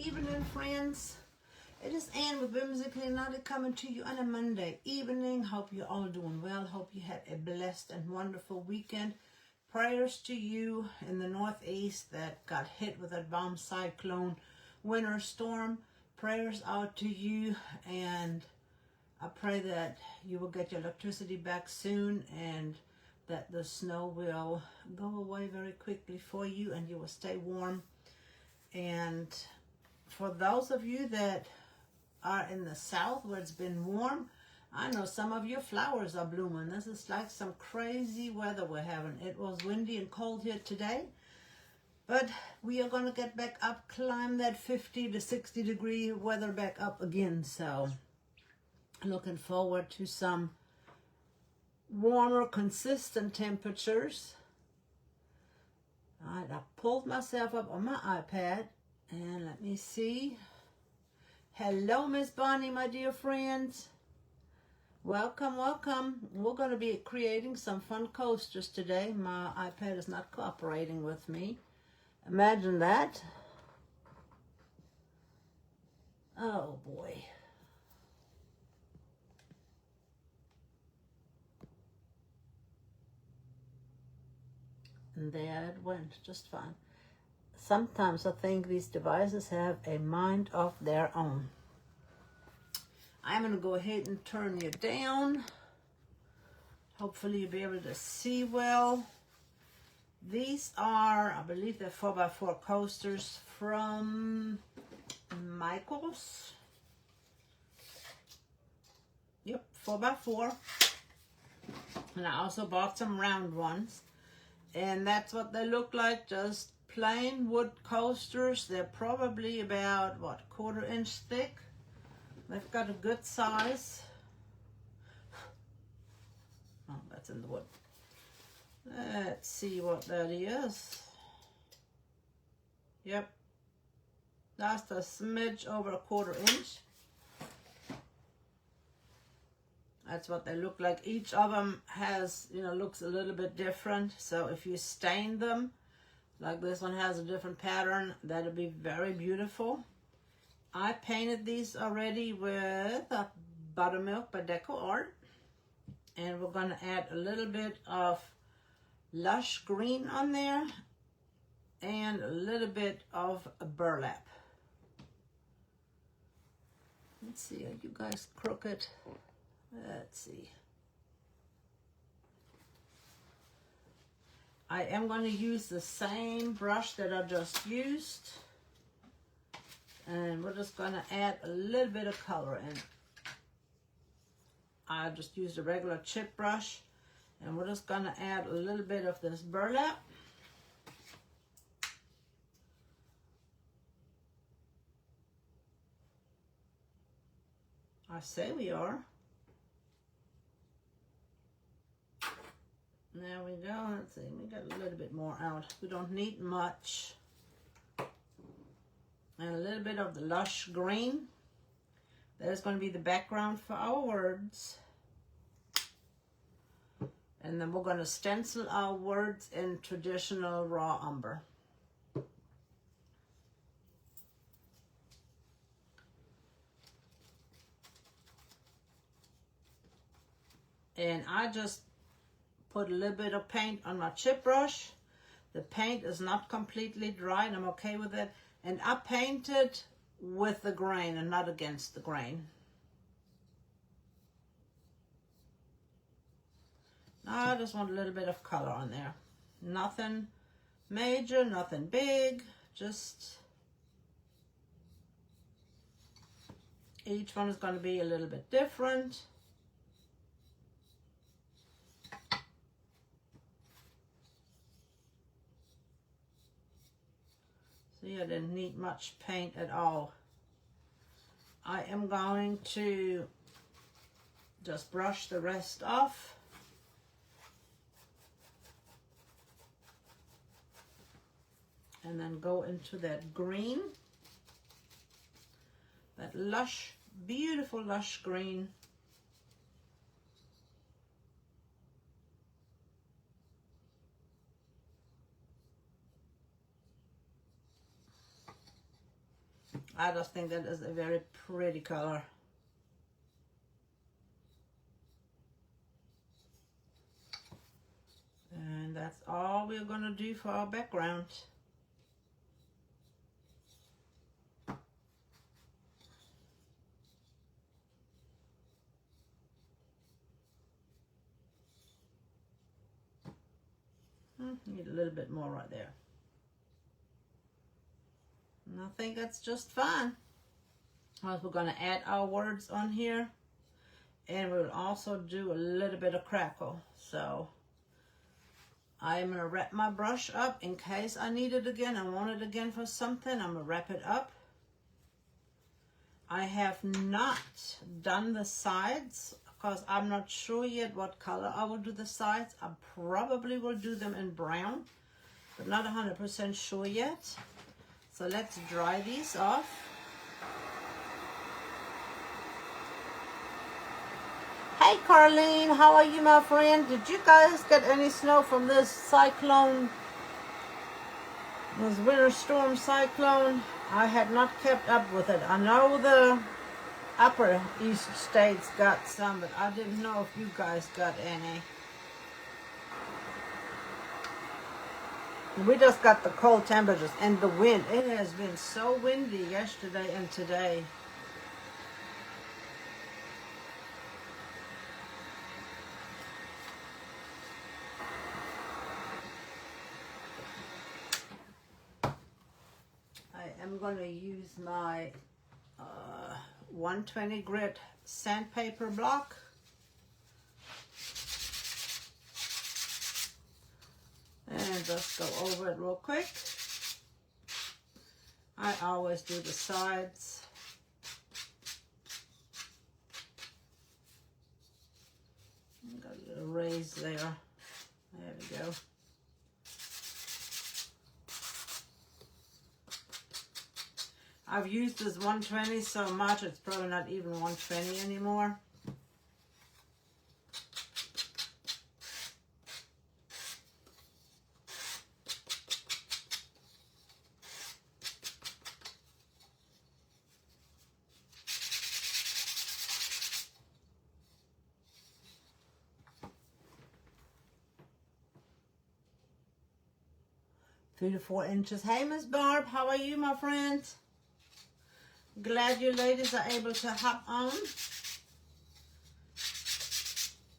Evening, friends. It is Ann with Whimsically Naughty coming to you on a Monday evening. Hope you're all doing well. Hope you had a blessed and wonderful weekend. Prayers to you in the Northeast that got hit with that bomb cyclone winter storm. Prayers out to you, and I pray that you will get your electricity back soon and that the snow will go away very quickly for you and you will stay warm. And for those of you that are in the south where it's been warm, I know some of your flowers are blooming. This is like some crazy weather we're having. It was windy and cold here today, but we are going to get back up, climb that 50 to 60 degree weather back up again. So looking forward to some warmer, consistent temperatures. All right, I pulled myself up on my iPad and let me see. Hello, Miss Bonnie, my dear friends. Welcome, welcome. We're going to be creating some fun coasters today. My iPad is not cooperating with me. Imagine that. Oh, boy. And there it went, just fine. Sometimes I think these devices have a mind of their own. I'm going to go ahead and turn you down. Hopefully you'll be able to see well. These are, I believe they're 4x4 coasters from Michael's. Yep, 4x4. And I also bought some round ones. And that's what they look like, just plain wood coasters. They're probably about, what, 1/4 inch thick. They've got a good size. Oh, that's in the wood. Let's see what that is. Yep. That's a smidge over 1/4 inch. That's what they look like. Each of them has, looks a little bit different. So if you stain them, like this one has a different pattern, that'll be very beautiful. I painted these already with Buttermilk by DecoArt. And we're going to add a little bit of Lush Green on there and a little bit of burlap. Let's see, are you guys crooked? Let's see. I am going to use the same brush that I just used. And we're just going to add a little bit of color in. I just used a regular chip brush. And we're just going to add a little bit of this burlap. I say we are. There we go. Let's see. We got a little bit more out. We don't need much. And a little bit of the Lush Green. That is going to be the background for our words. And then we're going to stencil our words in Traditional Raw Umber. And I just put a little bit of paint on my chip brush. The paint is not completely dry and I'm okay with it. And I painted with the grain and not against the grain. I just want a little bit of color on there. Nothing major, nothing big, just each one is going to be a little bit different. See, I didn't need much paint at all. I am going to just brush the rest off. And then go into that green. That lush, beautiful lush green. I just think that is a very pretty color. And that's all we're going to do for our background. Need a little bit more right there. And I think that's just fine. Well, we're going to add our words on here. And we'll also do a little bit of crackle. So I'm going to wrap my brush up in case I need it again. I want it again for something. I'm going to wrap it up. I have not done the sides because I'm not sure yet what color I will do the sides. I probably will do them in brown, but not 100% sure yet. So let's dry these off. Hey Carlene, how are you, my friend? Did you guys get any snow from this cyclone, this winter storm cyclone? I had not kept up with it. I know the upper east states got some, but I didn't know if you guys got any. We just got the cold temperatures and the wind. It has been so windy yesterday and today. I'm going to use my 120 grit sandpaper block. And just go over it real quick. I always do the sides. Got a little raise there. There we go. I've used this 120 so much, it's probably not even 120 anymore. Three to 4 inches. Hey, Miss Barb, how are you, my friend? Glad you ladies are able to hop on.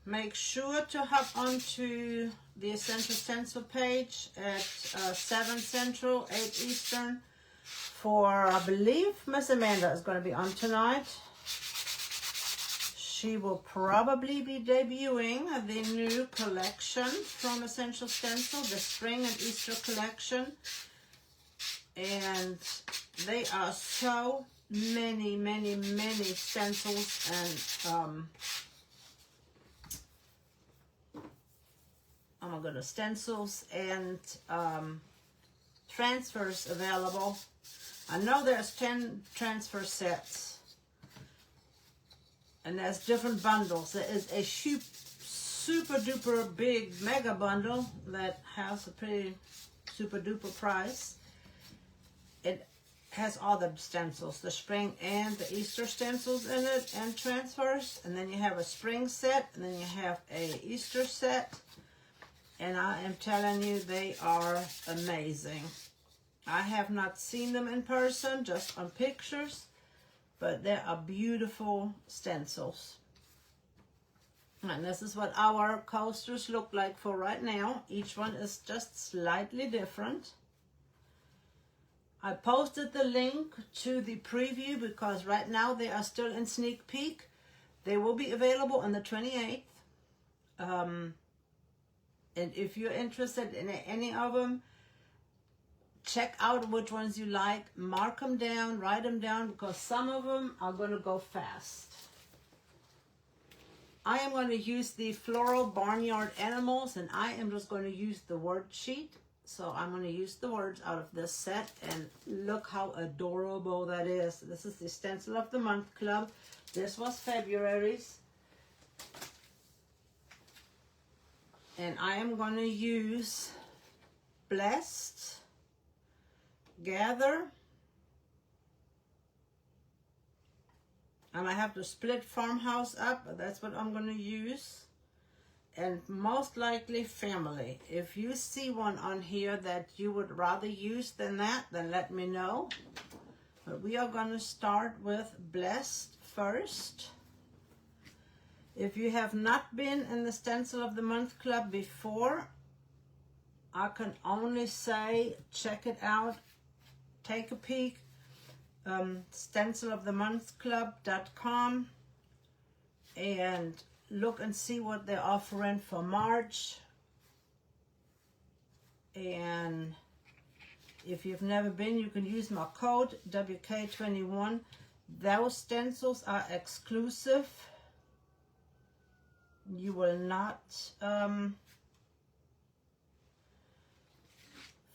Make sure to hop onto the Essential Stencil page at 7 Central, 8 Eastern for, I believe, Miss Amanda is going to be on tonight. She will probably be debuting the new collection from Essential Stencil, the Spring and Easter collection. And they are so many stencils and oh my goodness, stencils and transfers available. I know there's 10 transfer sets and there's different bundles. There is a super duper big mega bundle that has a pretty super duper price. It has all the stencils, the spring and the Easter stencils in it and transfers. And then you have a spring set and then you have a Easter set. And I am telling you, they are amazing. I have not seen them in person, just on pictures, but they are beautiful stencils. And this is what our coasters look like for right now. Each one is just slightly different. I posted the link to the preview because right now they are still in sneak peek. They will be available on the 28th. And if you're interested in any of them, check out which ones you like. Mark them down, write them down, because some of them are going to go fast. I am going to use the Floral Barnyard Animals, and I am just going to use the word sheet. So I'm going to use the words out of this set, and look how adorable that is. This is the Stencil of the Month Club. This was February's. And I am going to use Blessed, Gather, I might have to split Farmhouse up, but that's what I'm going to use. And most likely family. If you see one on here that you would rather use than that, then let me know. But we are going to start with Blessed first. If you have not been in the Stencil of the Month Club before, I can only say check it out. Take a peek. stencilofthemonthclub.com and look and see what they're offering for March. And if you've never been, you can use my code WK21. Those stencils are exclusive. You will not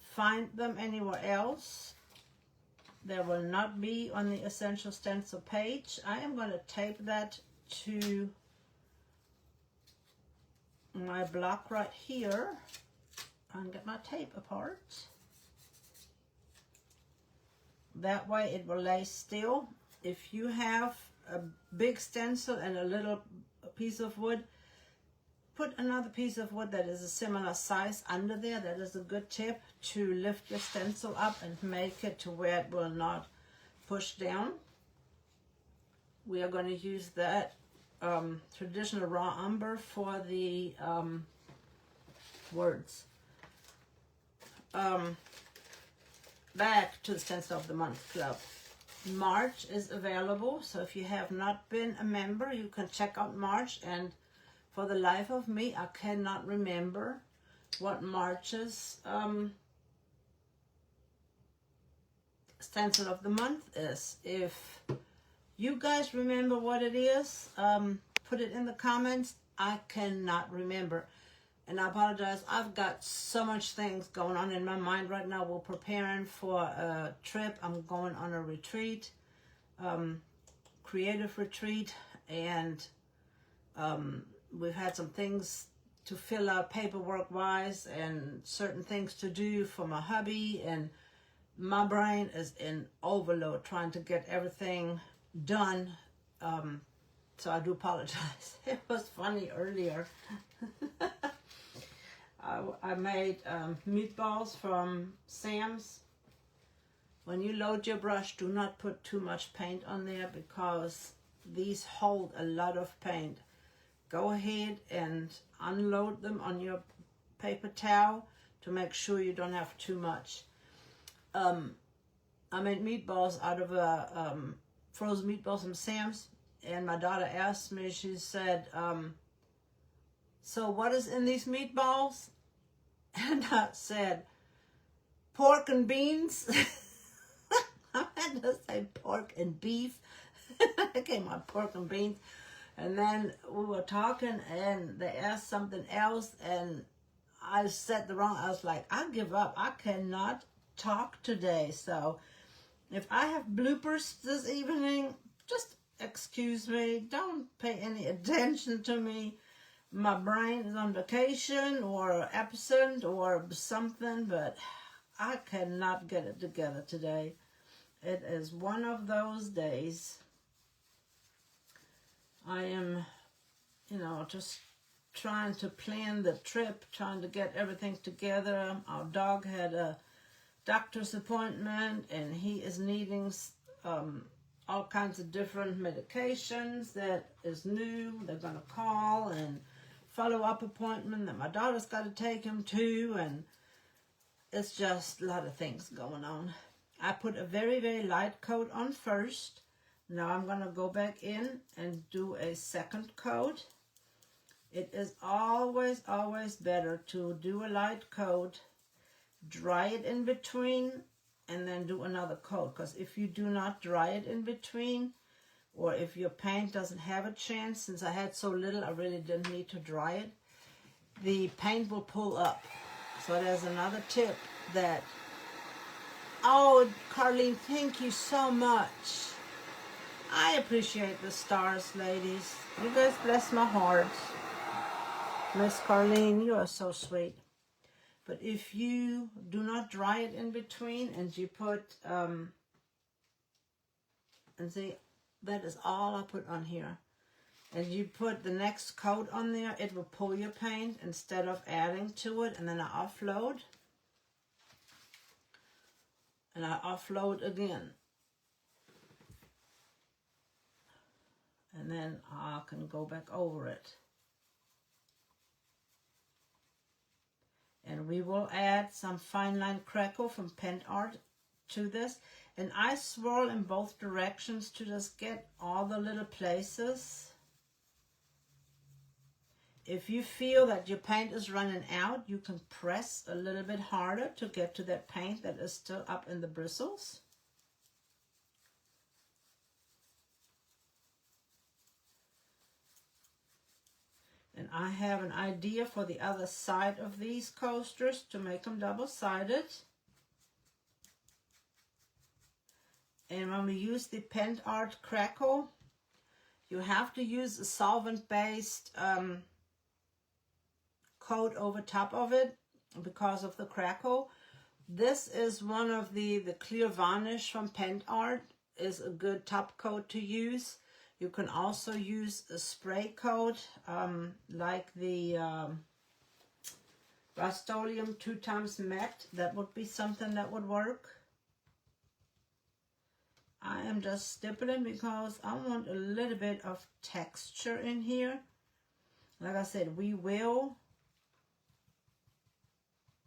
find them anywhere else. They will not be on the Essential Stencil page. I am going to tape that to my block right here and get my tape apart. That way it will lay still. If you have a big stencil and a little piece of wood, put another piece of wood that is a similar size under there. That is a good tip to lift your stencil up and make it to where it will not push down. We are going to use that Traditional Raw Umber for the words. Back to the Stencil of the Month Club. March is available, so if you have not been a member, you can check out March. And for the life of me, I cannot remember what March's Stencil of the Month is. If you guys remember what it is, put it in the comments. I cannot remember. And I apologize. I've got so much things going on in my mind right now. We're preparing for a trip. I'm going on a retreat, creative retreat, and we've had some things to fill out paperwork wise and certain things to do for my hubby, and my brain is in overload trying to get everything done. So I do apologize. It was funny earlier. I made meatballs from Sam's. When you load your brush, do not put too much paint on there because these hold a lot of paint. Go ahead and unload them on your paper towel to make sure you don't have too much. I made meatballs out of frozen meatballs from Sam's, and my daughter asked me, she said, so what is in these meatballs? And I said, pork and beans. I had to say pork and beef. I came on pork and beans. And then we were talking and they asked something else and I said the wrong, I was like, I give up. I cannot talk today. So if I have bloopers this evening, just excuse me. Don't pay any attention to me. My brain is on vacation or absent or something, but I cannot get it together today. It is one of those days. I am, just trying to plan the trip, trying to get everything together. Our dog had a doctor's appointment and he is needing all kinds of different medications that is new. They're going to call and follow-up appointment that my daughter's got to take him to, and it's just a lot of things going on. I put a very, very light coat on first. Now I'm going to go back in and do a second coat. It is always, always better to do a light coat, dry it in between, and then do another coat. Because if you do not dry it in between, or if your paint doesn't have a chance, since I had so little, I really didn't need to dry it, the paint will pull up. So there's another tip that, oh, Carlene, thank you so much. I appreciate the stars, ladies. You guys bless my heart. Miss Carlene, you are so sweet. But if you do not dry it in between and you put, and see, That is all I put on here. And you put the next coat on there, it will pull your paint instead of adding to it. And then I offload. And I offload again. And then I can go back over it. And we will add some Fine Line Crackle from Pentart to this. And I swirl in both directions to just get all the little places. If you feel that your paint is running out, you can press a little bit harder to get to that paint that is still up in the bristles. And I have an idea for the other side of these coasters to make them double-sided. And when we use the Pentart Crackle, you have to use a solvent-based coat over top of it because of the crackle. This is one of the clear varnish from Pentart is a good top coat to use. You can also use a spray coat like the Rust-Oleum 2x matte. That would be something that would work. I am just stippling because I want a little bit of texture in here. Like I said, we will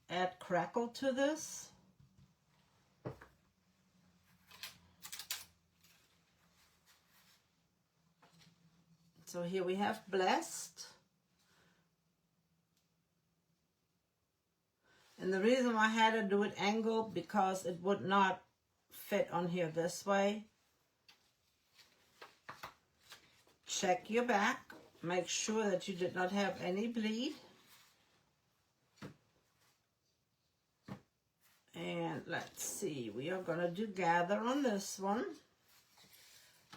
add crackle to this. So here we have Blessed. And the reason why I had to do it angled because it would not fit on here this way. Check your back. Make sure that you did not have any bleed. And let's see, we are going to do gather on this one.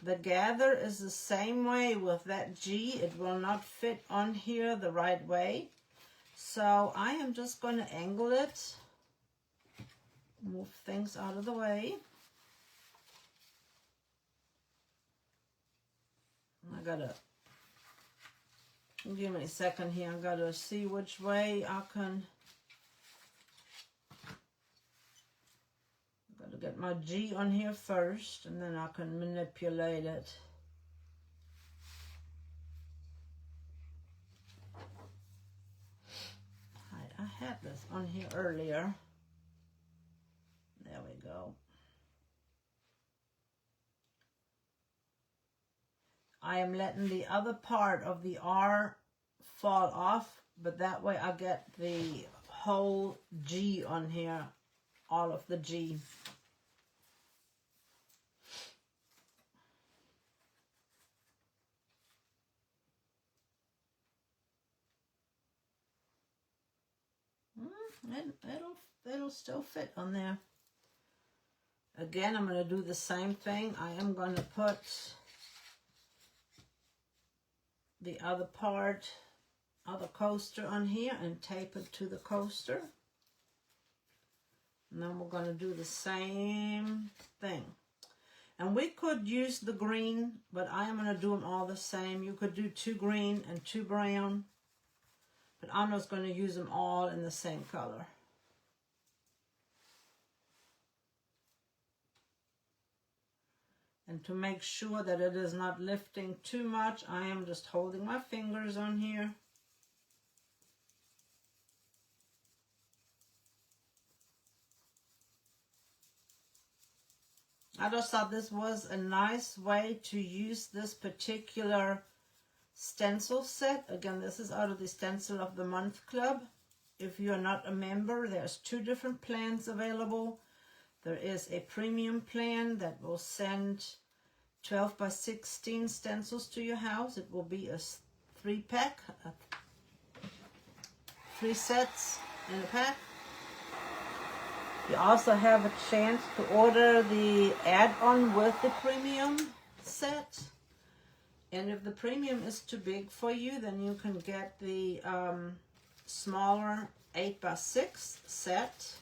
The gather is the same way with that G. It will not fit on here the right way. So I am just going to angle it. Move things out of the way. I gotta, give me a second here. I gotta see which way I can. Gotta get my G on here first, and then I can manipulate it. I had this on here earlier. There we go. I am letting the other part of the R fall off, but that way I get the whole G on here, all of the G. It'll still fit on there. Again, I'm going to do the same thing. I am going to put the other part of the coaster on here and tape it to the coaster. And then we're going to do the same thing. And we could use the green, but I am going to do them all the same. You could do 2 green and 2 brown, but I'm just going to use them all in the same color. And to make sure that it is not lifting too much, I am just holding my fingers on here. I just thought this was a nice way to use this particular stencil set. Again, this is out of the Stencil of the Month Club. If you're not a member, there's 2 different plans available. There is a premium plan that will send 12 by 16 stencils to your house. It will be a 3-pack, 3 sets in a pack. You also have a chance to order the add-on with the premium set. And if the premium is too big for you, then you can get the smaller 8 by 6 set.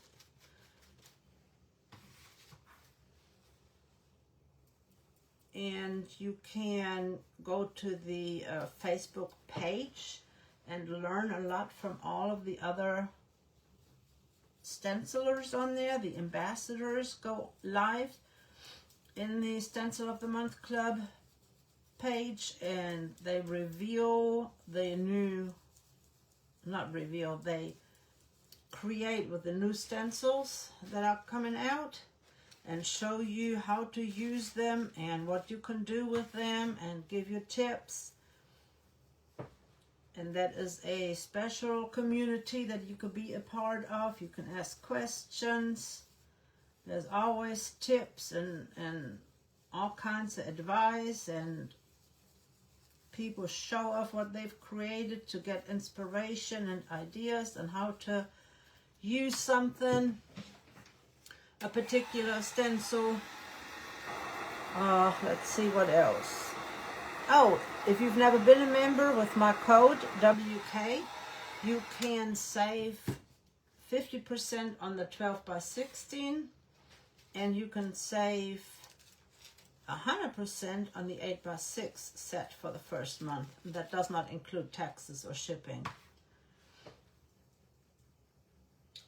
and you can go to the Facebook page and learn a lot from all of the other stencilers on there. The ambassadors go live in the Stencil of the Month Club page, and they reveal the new, not reveal, they create with the new stencils that are coming out and show you how to use them and what you can do with them and give you tips. And that is a special community that you could be a part of. You can ask questions. There's always tips and all kinds of advice, and people show off what they've created to get inspiration and ideas on how to use something, a particular stencil. Let's see what else. Oh, if you've never been a member, with my code WK, you can save 50% on the 12 by 16, and you can save 100% on the 8 by 6 set for the first month. That does not include taxes or shipping.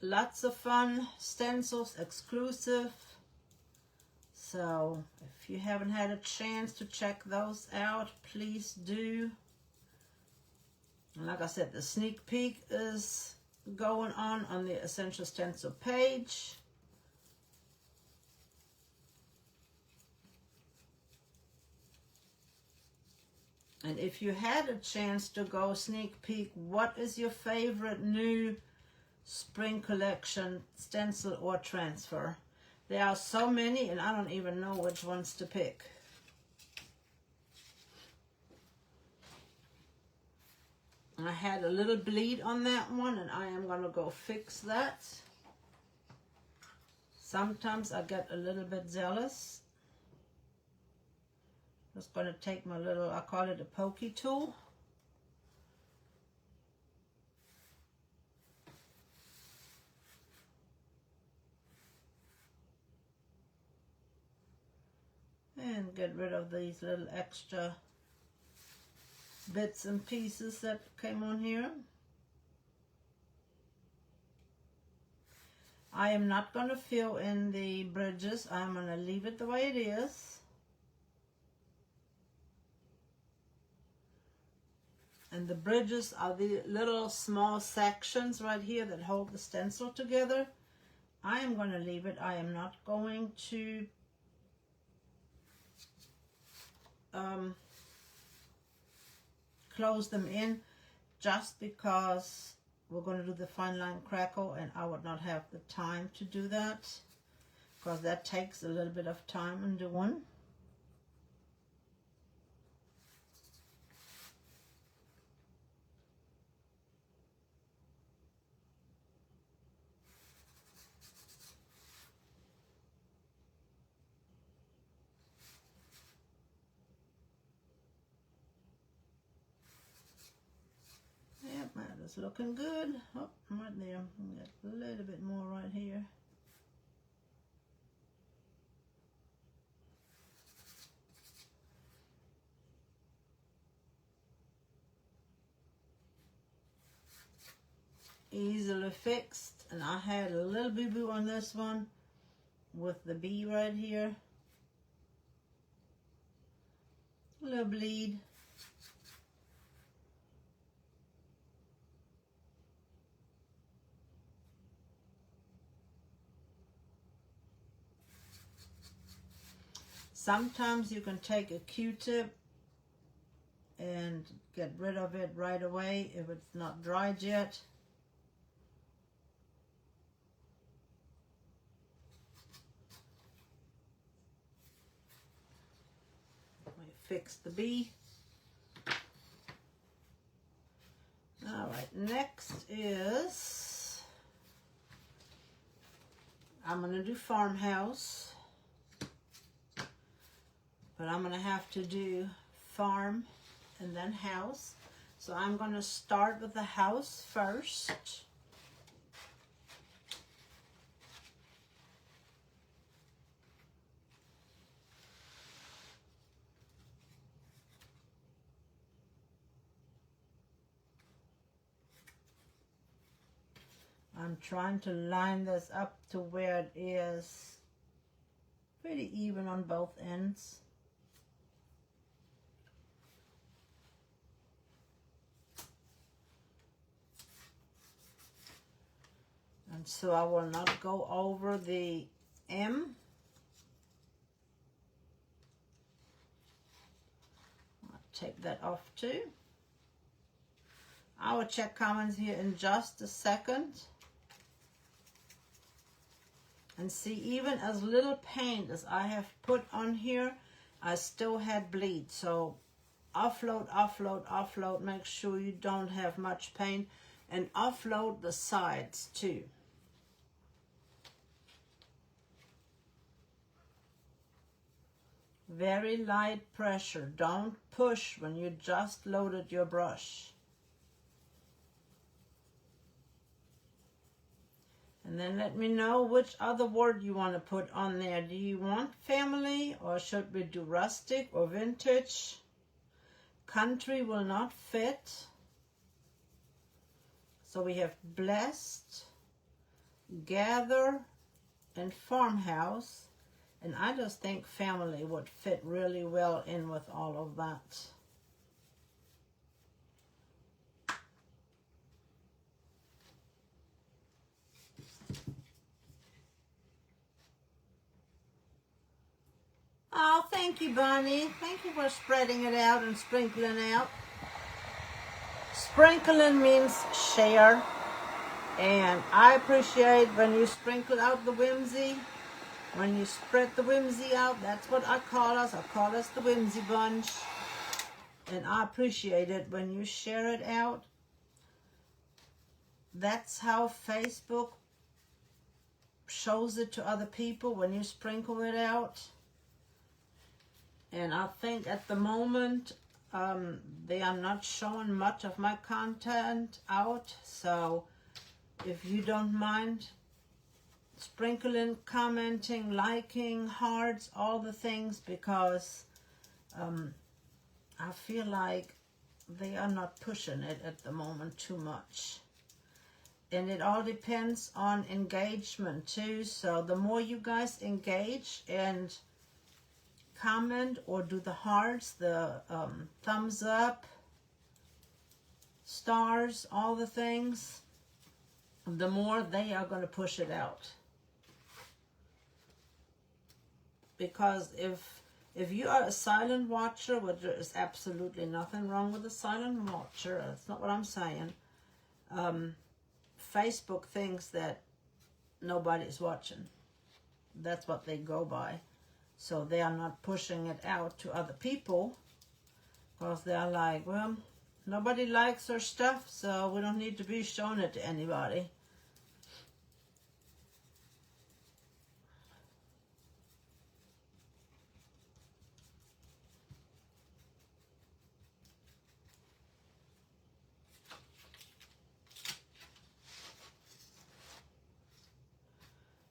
Lots of fun stencils, exclusive. So if you haven't had a chance to check those out, please do. And like I said, the sneak peek is going on the Essential Stencil page. And if you had a chance to go sneak peek, what is your favorite new spring collection stencil or transfer? There are so many, and I don't even know which ones to pick. I had a little bleed on that one, and I am going to go fix that. Sometimes I get a little bit zealous. Just going to take my little, I call it a pokey tool. And get rid of these little extra bits and pieces that came on here. I am not going to fill in the bridges. I'm going to leave it the way it is. And the bridges are the little small sections right here that hold the stencil together. I am going to leave it. I am not going to close them in, just because we're going to do the Fine Line Crackle, and I would not have the time to do that, because that takes a little bit of time in doing. That is looking good. Oh, right there. Got a little bit more right here. Easily fixed. And I had a little boo-boo on this one with the bee right here. A little bleed. Sometimes you can take a Q-tip and get rid of it right away if it's not dried yet. Fix the bee. All right, next is, I'm going to do Farmhouse. But I'm going to have to do farm and then house. So I'm going to start with the house first. I'm trying to line this up to where it is pretty even on both ends. And so I will not go over the M. I'll take that off too. I will check comments here in just a second. And see, even as little paint as I have put on here, I still had bleed. So offload, offload, offload. Make sure you don't have much paint. And offload the sides too. Very light pressure. Don't push when you just loaded your brush. And then let me know which other word you want to put on there. Do you want family, or should we do rustic or vintage? Country will not fit. So we have blessed, gather, and farmhouse. And I just think family would fit really well in with all of that. Oh, thank you, Bonnie. Thank you for spreading it out and sprinkling out. Sprinkling means share. And I appreciate when you sprinkle out the whimsy. When you spread the whimsy out, that's what I call us. I call us the whimsy bunch. And I appreciate it when you share it out. That's how Facebook shows it to other people, when you sprinkle it out. And I think at the moment, they are not showing much of my content out. So if you don't mind sprinkling, commenting, liking, hearts, all the things, because I feel like they are not pushing it at the moment too much. And it all depends on engagement too. So the more you guys engage and comment or do the hearts, the thumbs up, stars, all the things, the more they are going to push it out. Because if you are a silent watcher, which there is absolutely nothing wrong with a silent watcher, that's not what I'm saying. Facebook thinks that nobody's watching. That's what they go by. So they are not pushing it out to other people, because they're like, well, nobody likes our stuff, so we don't need to be showing it to anybody.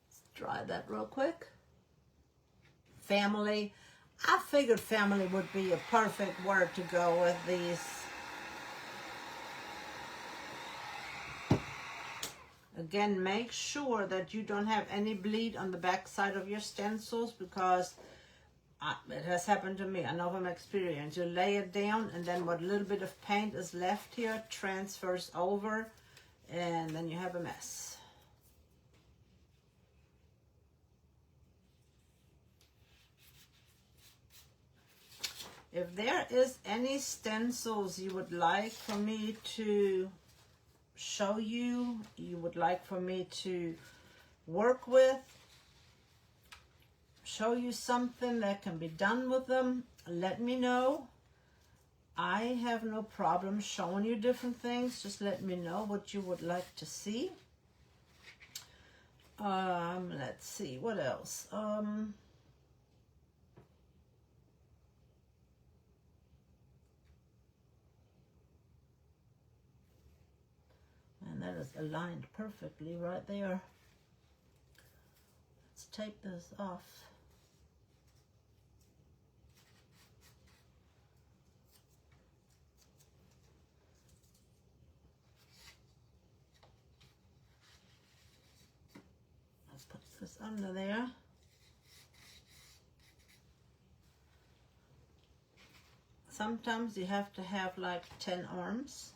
Let's try that real quick. Family. I figured family would be a perfect word to go with these. Again, make sure that you don't have any bleed on the back side of your stencils, because it has happened to me. I know from experience. You lay it down, and then what little bit of paint is left here transfers over, and then you have a mess. If there is any stencils you would like for me to show you, you would like for me to work with, show you something that can be done with them, let me know. I have no problem showing you different things. Just let me know what you would like to see. Let's see, what else? And that is aligned perfectly right there. Let's take this off. Put this under there. Sometimes you have to have like 10 arms.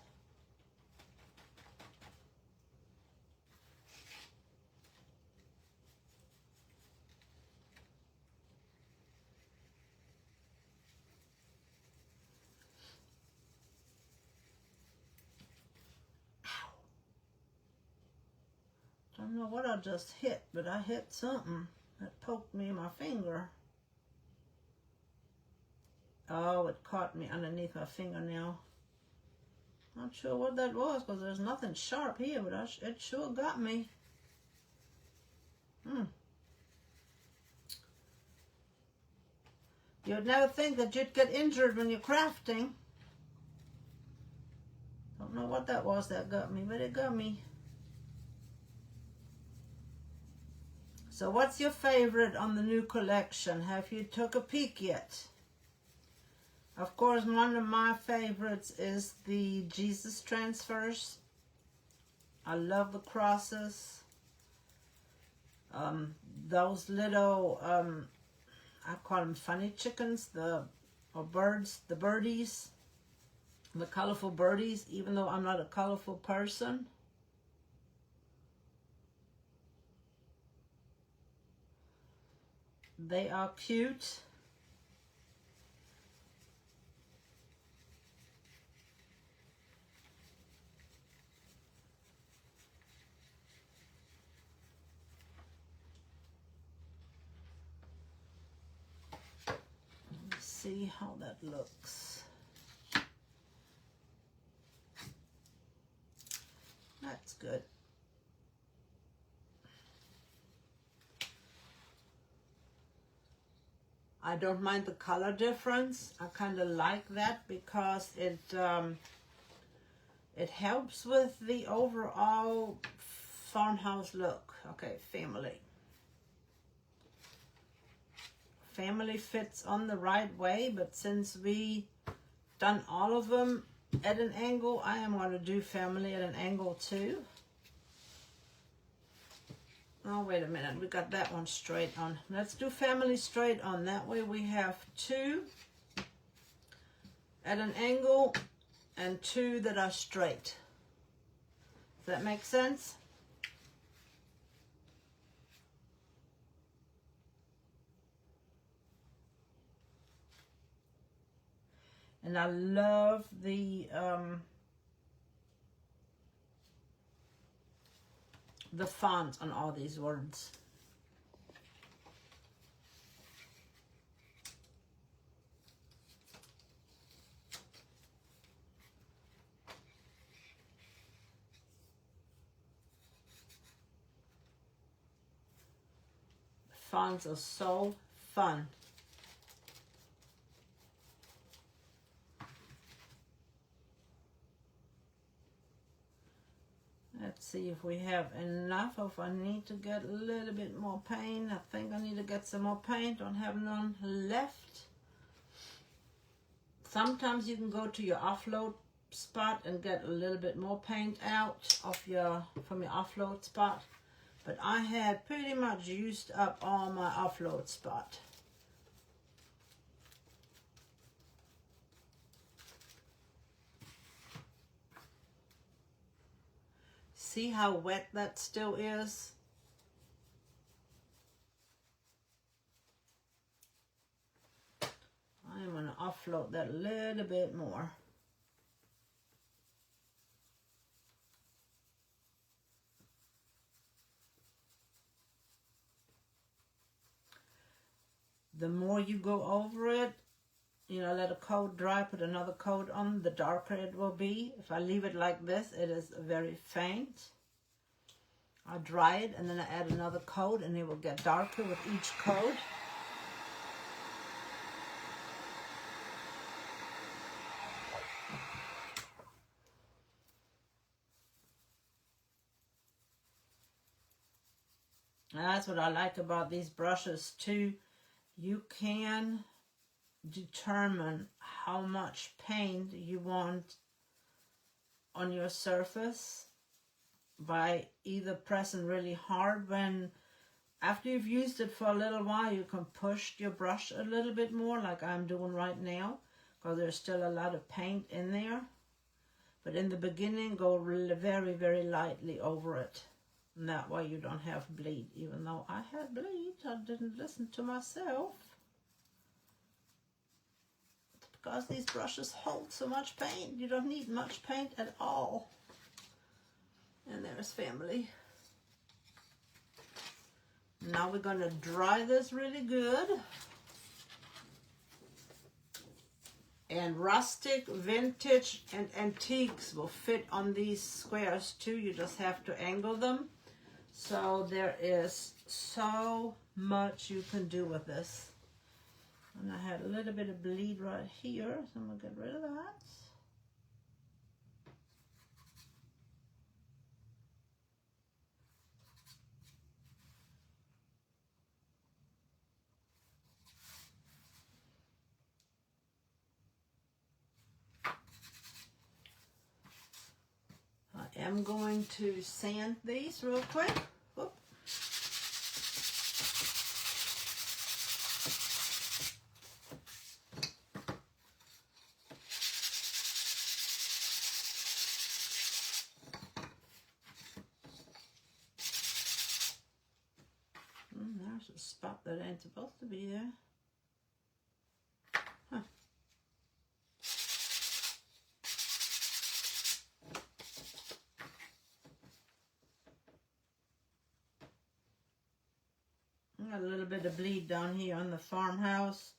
Don't know what I just hit, but I hit something that poked me in my finger. Oh, it caught me underneath my fingernail. Not sure what that was because there's nothing sharp here, but it sure got me. You'd never think that you'd get injured when you're crafting. Don't know what that was that got me, but it got me. So what's your favorite on the new collection? Have you took a peek yet? Of course, one of my favorites is the Jesus transfers. I love the crosses. Those little, I call them funny chickens, or birds, the birdies, the colorful birdies, even though I'm not a colorful person. They are cute. Let's see how that looks. That's good. I don't mind the color difference. I kind of like that because it helps with the overall farmhouse look. Okay, family. Family fits on the right way, but since we done all of them at an angle, I am going to do family at an angle too. Oh, wait a minute. We got that one straight on. Let's do family straight on. That way we have 2 at an angle and 2 that are straight. Does that make sense? And I love the font on all these words. Fonts are so fun. Let's see if we have enough, or if I need to get a little bit more paint. I think I need to get some more paint. Don't have none left. Sometimes you can go to your offload spot and get a little bit more paint out from your offload spot. But I had pretty much used up all my offload spot. See how wet that still is? I'm going to offload that a little bit more. The more you go over it, let a coat dry, put another coat on, the darker it will be. If I leave it like this, it is very faint. I dry it and then I add another coat and it will get darker with each coat. And that's what I like about these brushes too. You can determine how much paint you want on your surface by either pressing really hard when after you've used it for a little while, you can push your brush a little bit more, like I'm doing right now, because there's still a lot of paint in there. But in the beginning, go very, very lightly over it. And that way you don't have bleed. Even though I had bleed, I didn't listen to myself. It's because these brushes hold so much paint. You don't need much paint at all. And there's family. Now we're going to dry this really good. And rustic, vintage, and antiques will fit on these squares too. You just have to angle them. So there is so much you can do with this. And I had a little bit of bleed right here, so I'm going to get rid of that. I am going to sand these real quick. Whoop. There's a spot that ain't supposed to be there. Huh. Got a little bit of bleed down here on the farmhouse,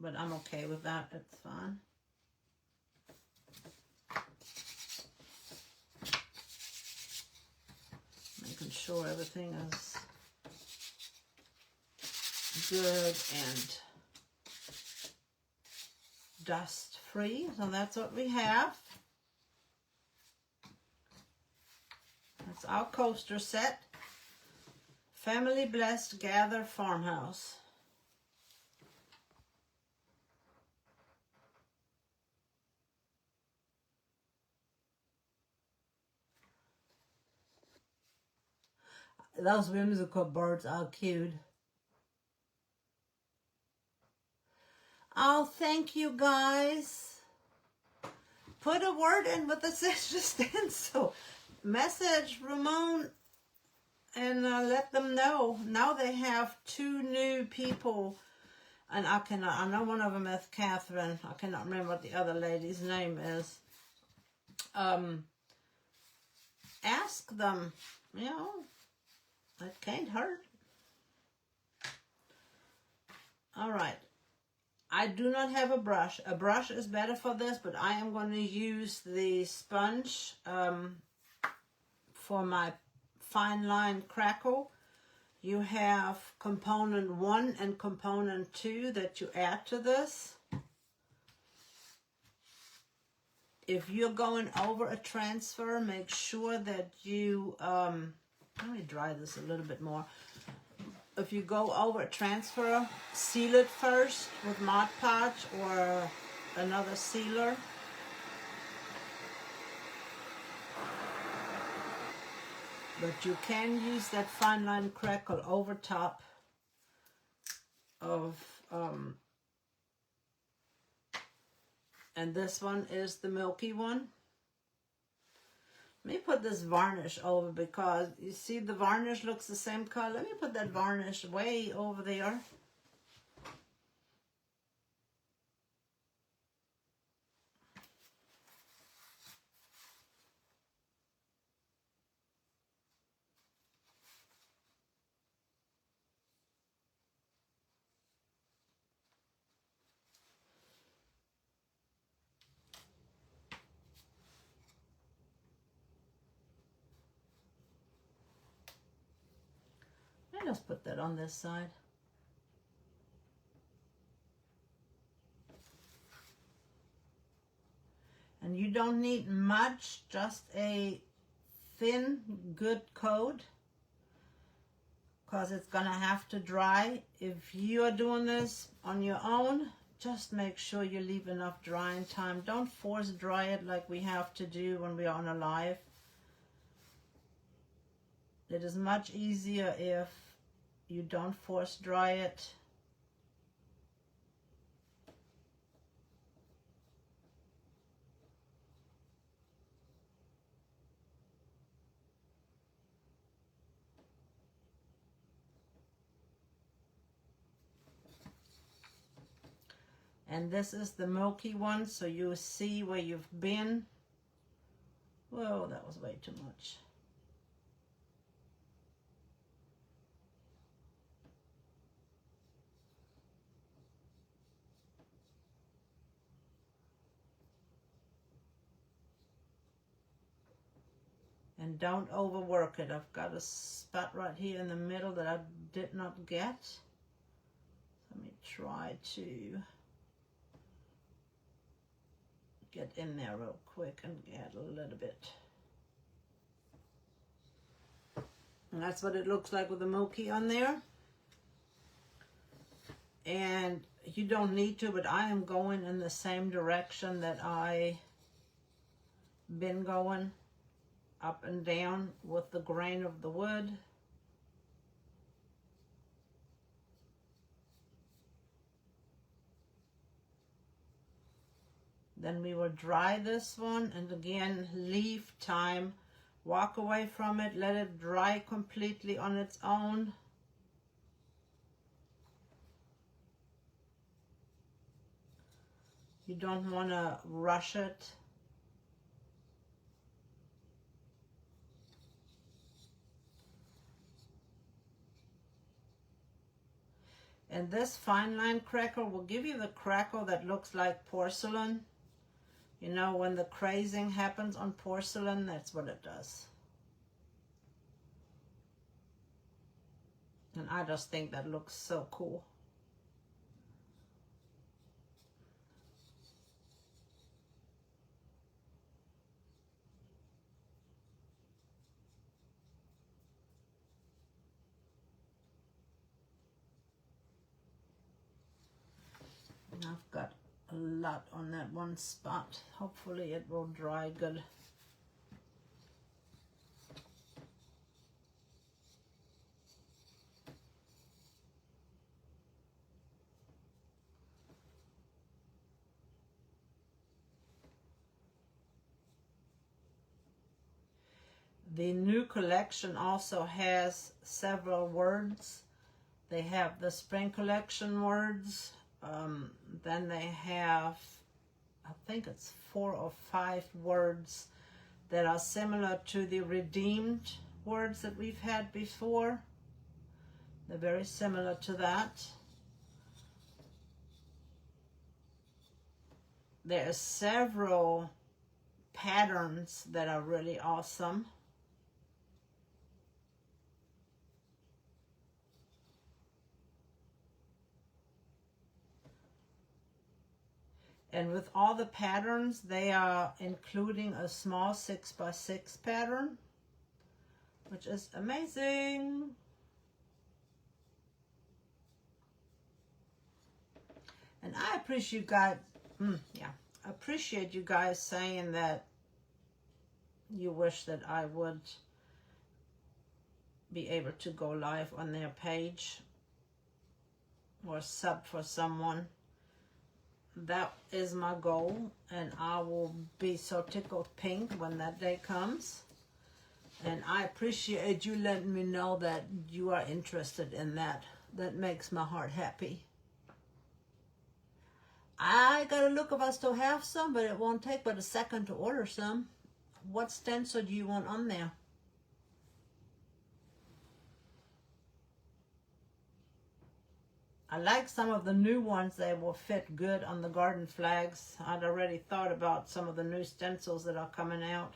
but I'm okay with that. It's fine. Making sure everything is good and dust free. So that's what we have. That's our coaster set. Family Blessed Gather Farmhouse. Those whimsical birds are cute. Oh, thank you guys. Put a word in with the sister stencil. Message Ramon and let them know. Now they have 2 new people, and I know one of them is Catherine. I cannot remember what the other lady's name is. Ask them, you know, it can't hurt. All right. I do not have a brush. A brush is better for this, but I am going to use the sponge for my Fine Line Crackle. You have component 1 and component 2 that you add to this. If you're going over a transfer, make sure that you, let me dry this a little bit more. If you go over a transfer, seal it first with Mod Podge or another sealer. But you can use that Fine Line Crackle over top of, and this one is the milky one. Let me put this varnish over because you see the varnish looks the same color. Let me put that varnish way over there. Let's put that on this side. And you don't need much, just a thin, good coat, because it's gonna have to dry. If you are doing this on your own, just make sure you leave enough drying time. Don't force dry it like we have to do when we are on a live. It is much easier if you don't force dry it. And this is the milky one, so you see where you've been. Whoa, that was way too much. And don't overwork it. I've got a spot right here in the middle that I did not get. Let me try to get in there real quick and add a little bit. And that's what it looks like with the milky on there. And you don't need to, but I am going in the same direction that I been going, up and down with the grain of the wood. Then we will dry this one, and again, leave time. Walk away from it, let it dry completely on its own. You don't want to rush it. And this Fine Line Crackle will give you the crackle that looks like porcelain. You know, when the crazing happens on porcelain, that's what it does. And I just think that looks so cool. And I've got a lot on that one spot. Hopefully it will dry good. The new collection also has several words. They have the spring collection words. Then they have, I think it's 4 or 5 words that are similar to the redeemed words that we've had before. They're very similar to that. There are several patterns that are really awesome. And with all the patterns, they are including a small 6x6 pattern, which is amazing. And I appreciate you guys saying that you wish that I would be able to go live on their page or sub for someone. That is my goal, and I will be so tickled pink when that day comes. And I appreciate you letting me know that you are interested in that. That makes my heart happy. I gotta look if I still have some, but it won't take but a second to order some. What stencil do you want on there? I like some of the new ones. They will fit good on the garden flags. I'd already thought about some of the new stencils that are coming out.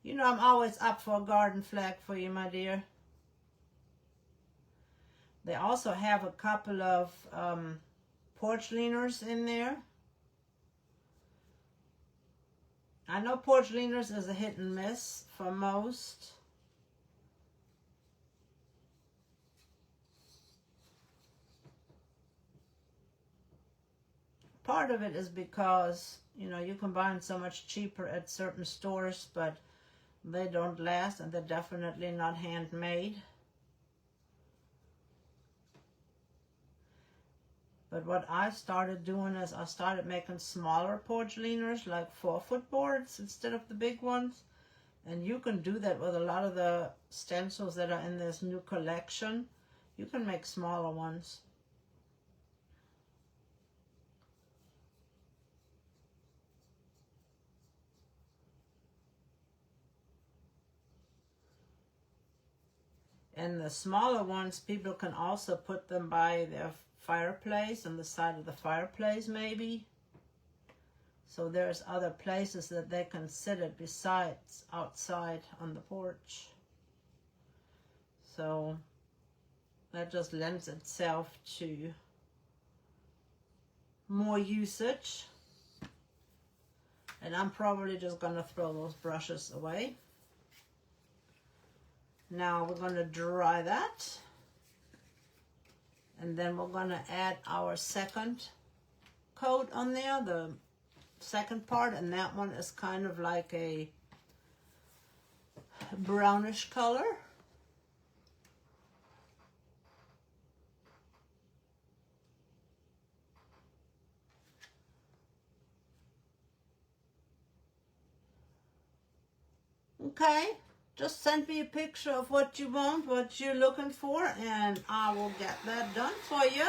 You know I'm always up for a garden flag for you, my dear. They also have a couple of porch leaners in there. I know porch leaners is a hit and miss for most. Part of it is because, you know, you can buy them so much cheaper at certain stores, but They don't last, and they're definitely not handmade. But what I started doing is I started making smaller porcelaners, like 4-foot boards instead of the big ones. And you can do that with a lot of the stencils that are in this new collection. You can make smaller ones. And the smaller ones, people can also put them by their fireplace, on the side of the fireplace maybe. So there's other places that they can sit it besides outside on the porch. So that just lends itself to more usage. And I'm probably just going to throw those brushes away. Now we're going to dry that, and then we're going to add our second coat on there, the second part, and that one is kind of like a brownish color. Okay. Just send me a picture of what you want, what you're looking for, and I will get that done for you.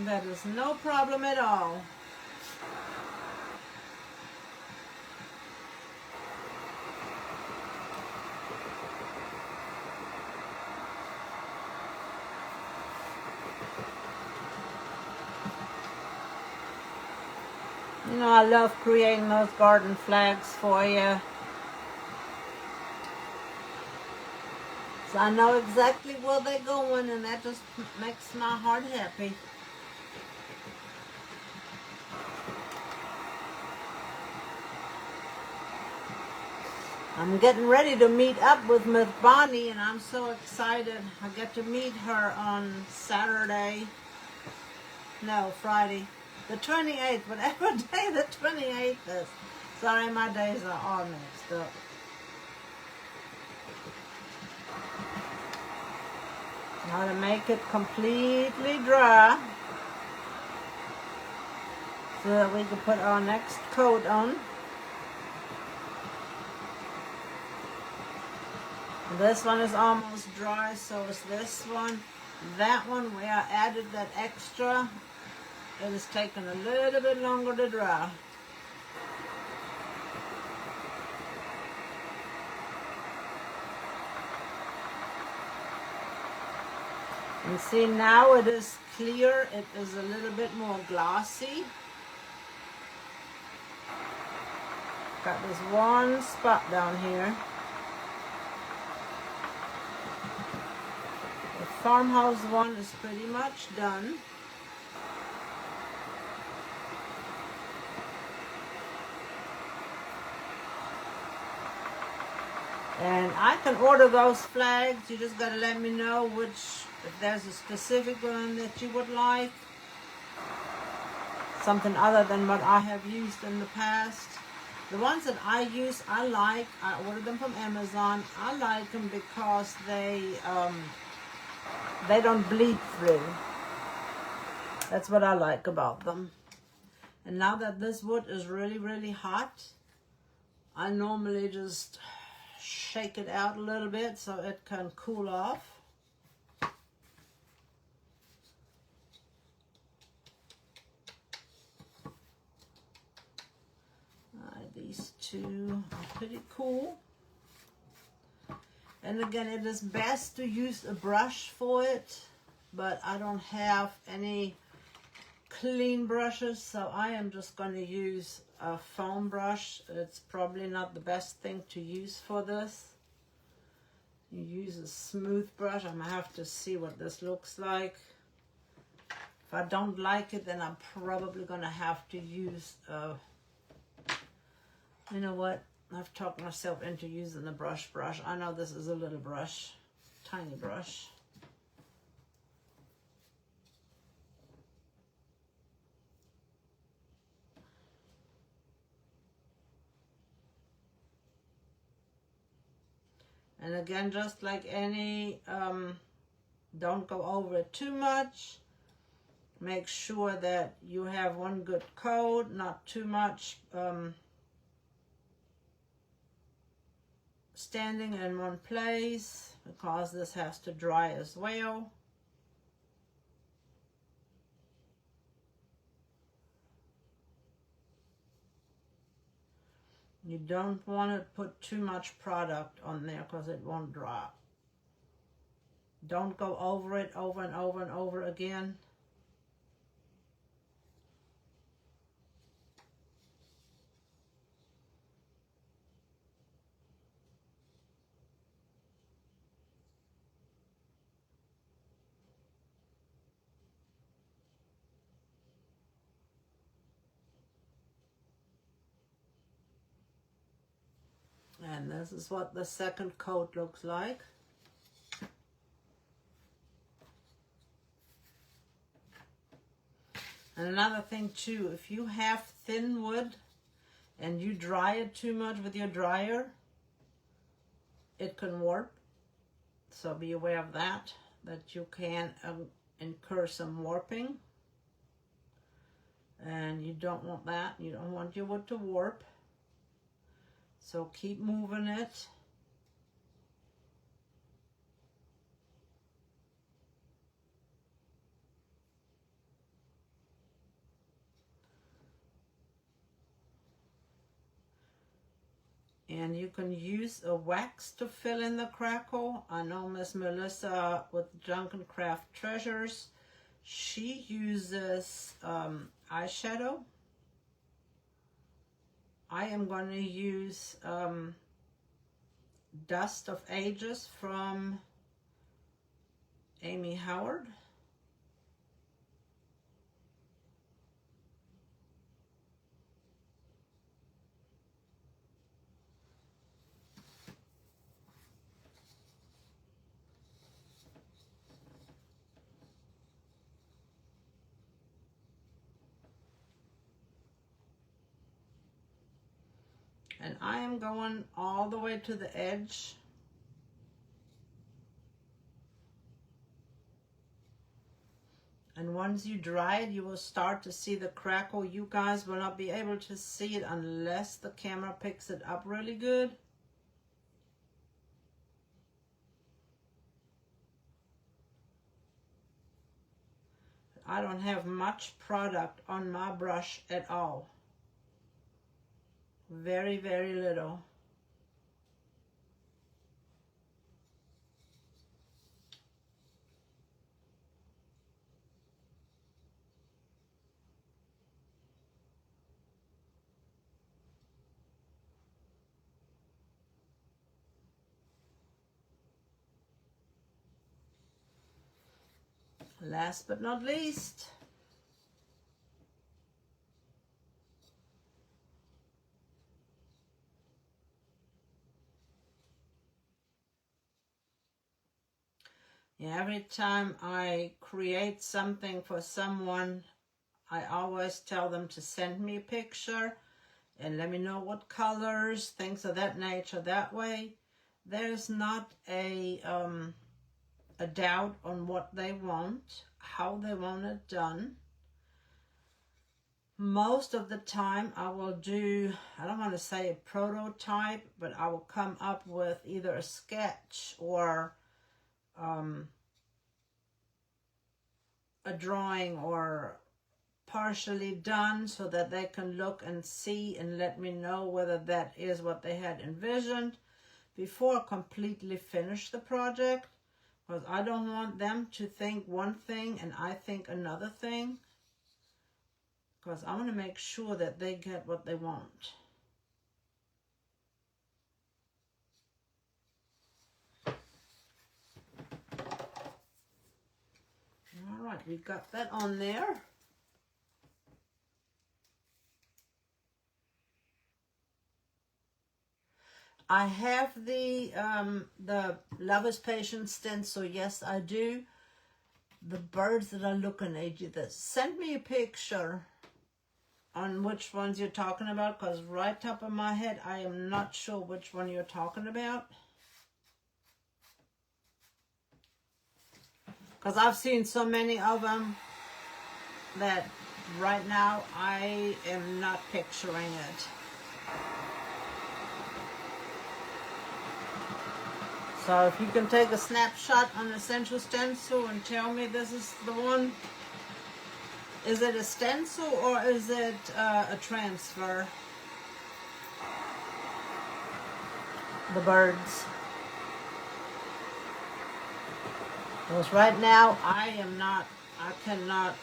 That is no problem at all. You know, I love creating those garden flags for you. So I know exactly where they're going, and that just makes my heart happy. I'm getting ready to meet up with Miss Bonnie, and I'm so excited. I get to meet her on Saturday. No, Friday. The 28th, whatever day the 28th is. Sorry, my days are all mixed up. Now to make it completely dry so that we can put our next coat on. This one is almost dry, so is this one. That one where I added that extra, it is taking a little bit longer to dry. And see, now it is clear, it is a little bit more glossy. Got this one spot down here. The Farmhouse one is pretty much done. And I can order those flags. You just gotta let me know if there's a specific one that you would like. Something other than what I have used in the past. The ones that I use, I like. I ordered them from Amazon. I like them because they don't bleed through. That's what I like about them. And now that this wood is really, really hot, I normally just shake it out a little bit so it can cool off. These two are pretty cool. And again, it is best to use a brush for it, but I don't have any clean brushes, so I am just going to use a foam brush. It's probably not the best thing to use for this. You use a smooth brush. I'm going to have to see what this looks like. If I don't like it, then I'm probably going to have to use a, you know what? I've talked myself into using a brush. I know this is a little brush, tiny brush. And again, just like any, don't go over it too much. Make sure that you have one good coat, not too much standing in one place, because this has to dry as well. You don't want to put too much product on there because it won't dry. Don't go over it over and over and over again. And this is what the second coat looks like. And another thing too, if you have thin wood and you dry it too much with your dryer, it can warp. So be aware of that you can incur some warping. And you don't want that. You don't want your wood to warp. So keep moving it. And you can use a wax to fill in the crackle. I know Miss Melissa with Junk and Craft Treasures, she uses eyeshadow. I am going to use Dust of Ages from Amy Howard. And I am going all the way to the edge. And once you dry it, you will start to see the crackle. You guys will not be able to see it unless the camera picks it up really good. I don't have much product on my brush at all. Very, very little. Last but not least, every time I create something for someone, I always tell them to send me a picture and let me know what colors, things of that nature. That way, there's not a doubt on what they want, how they want it done. Most of the time I will do, I don't want to say a prototype, but I will come up with either a sketch or a drawing or partially done so that they can look and see and let me know whether that is what they had envisioned before I completely finish the project, because I don't want them to think one thing and I think another thing, because I want to make sure that they get what they want. All right, we got that on there. I have the Love is Patient stencil. Yes, I do. The birds that are looking at you, that send me a picture on which ones you're talking about, because right top of my head, I am not sure which one you're talking about. Because I've seen so many of them that right now I am not picturing it. So if you can take a snapshot on the Essential Stencil and tell me this is the one. Is it a stencil or is it a transfer? The birds. Because right now I cannot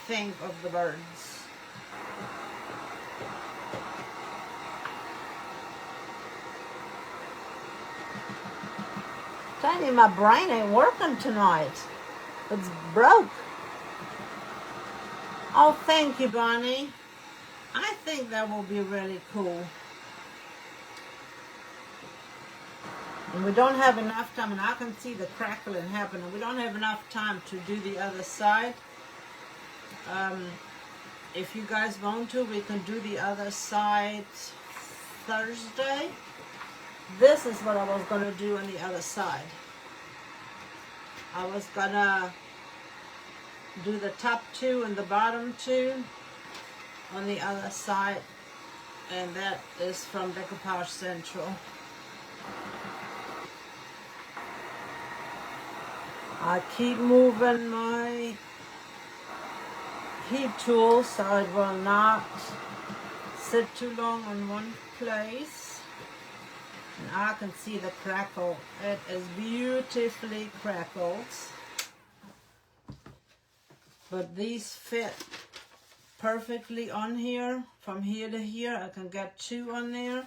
think of the birds. I'm telling you, my brain ain't working tonight. It's broke. Oh, thank you, Bonnie. I think that will be really cool. And we don't have enough time, and I can see the crackling happening. We don't have enough time to do the other side. If you guys want to, we can do the other side Thursday. This is what I was going to do on the other side. I was going to do the top two and the bottom two on the other side. And that is from DecoArt Central. I keep moving my heat tool so it will not sit too long in one place. And I can see the crackle. It is beautifully crackled. But these fit perfectly on here. From here to here, I can get 2 on there.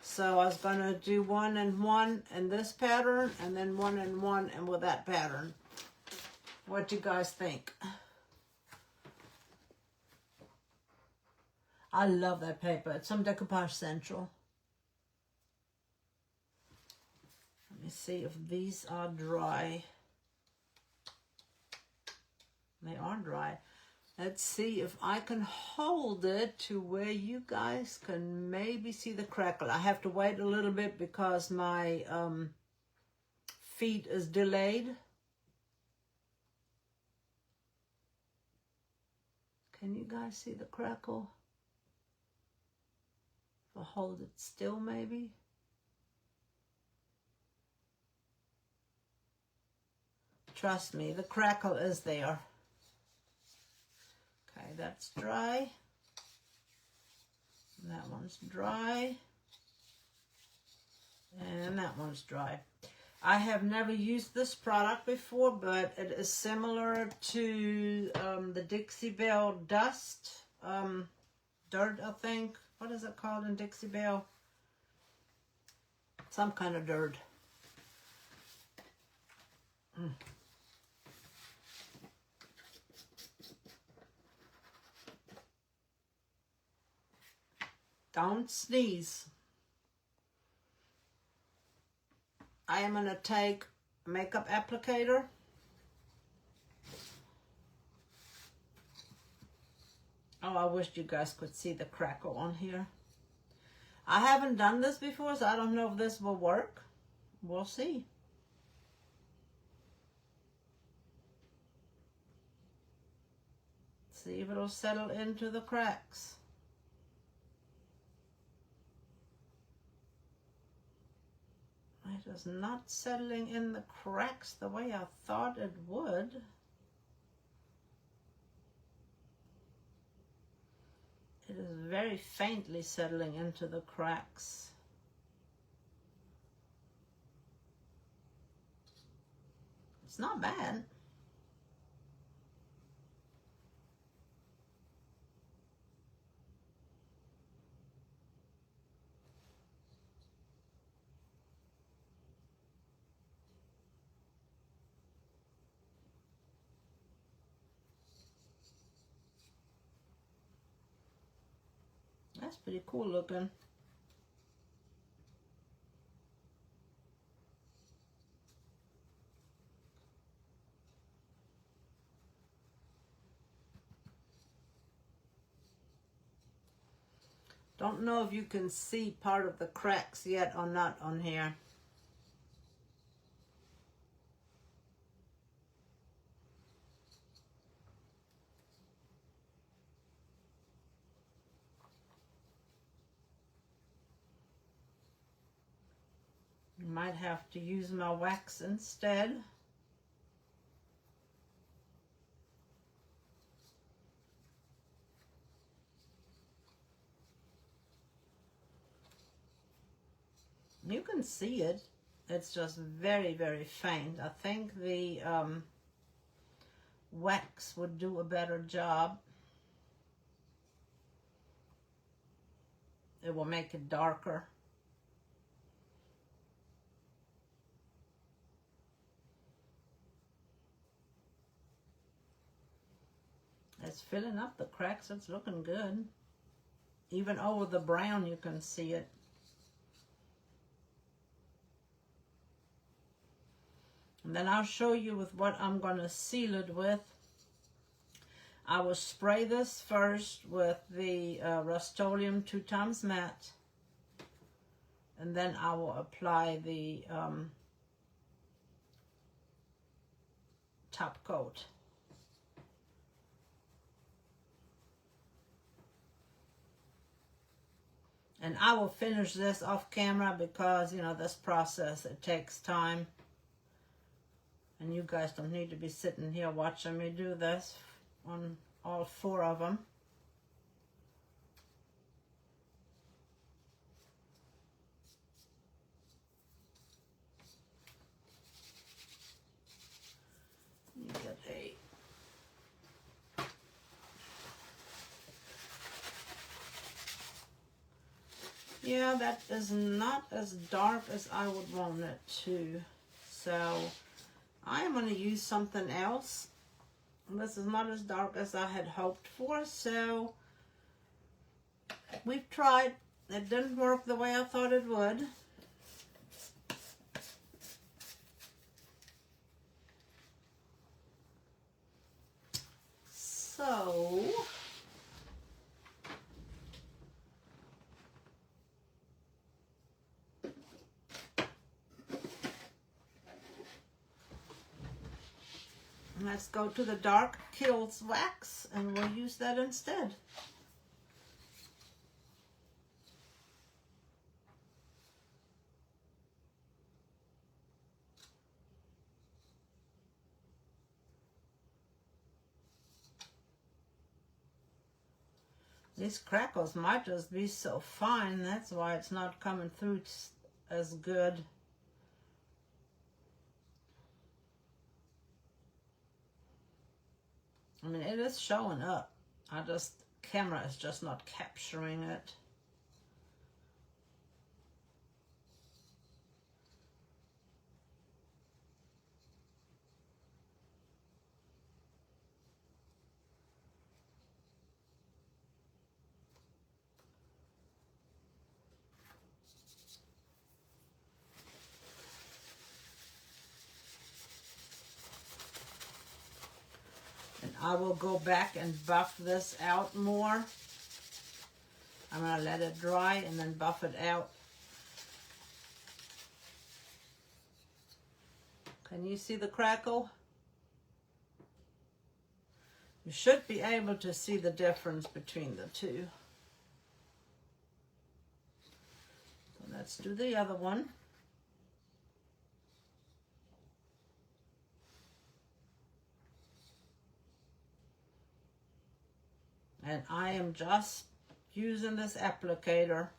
So I was going to do 1 and 1 in this pattern, and then 1 and 1 and with that pattern. What do you guys think? I love that paper. It's from DecoArt Central. Let me see if these are dry. They are dry. Let's see if I can hold it to where you guys can maybe see the crackle. I have to wait a little bit because my feed is delayed. Can you guys see the crackle? If I hold it still maybe. Trust me, the crackle is there. Okay, that's dry. That one's dry. And that one's dry. I have never used this product before, but it is similar to the Dixie Belle Dust. Dirt, I think. What is it called in Dixie Belle? Some kind of dirt. Don't sneeze. I am going to take makeup applicator. Oh, I wish you guys could see the crackle on here. I haven't done this before, so I don't know if this will work. We'll see. See if it'll settle into the cracks. It is not settling in the cracks the way I thought it would. It is very faintly settling into the cracks. It's not bad. That's pretty cool looking. Don't know if you can see part of the cracks yet or not on here. might have to use my wax instead. You can see it. It's just very, very faint. I think the wax would do a better job. It will make it darker. It's filling up the cracks. It's looking good. Even over the brown you can see it. And then I'll show you with what I'm going to seal it with. I will spray this first with the Rust-Oleum 2x matte. And then I will apply the top coat. And I will finish this off camera because, you know, this process, it takes time. And you guys don't need to be sitting here watching me do this on all 4 of them. You get a yeah, that is not as dark as I would want it to. So I am going to use something else. This is not as dark as I had hoped for, so we've tried. It didn't work the way I thought it would. So let's go to the dark kills wax and we'll use that instead. These crackles might just be so fine, that's why it's not coming through as good. I mean, it is showing up. Camera is just not capturing it. I will go back and buff this out more. I'm going to let it dry and then buff it out. Can you see the crackle? You should be able to see the difference between the two. So let's do the other one. And I am just using this applicator.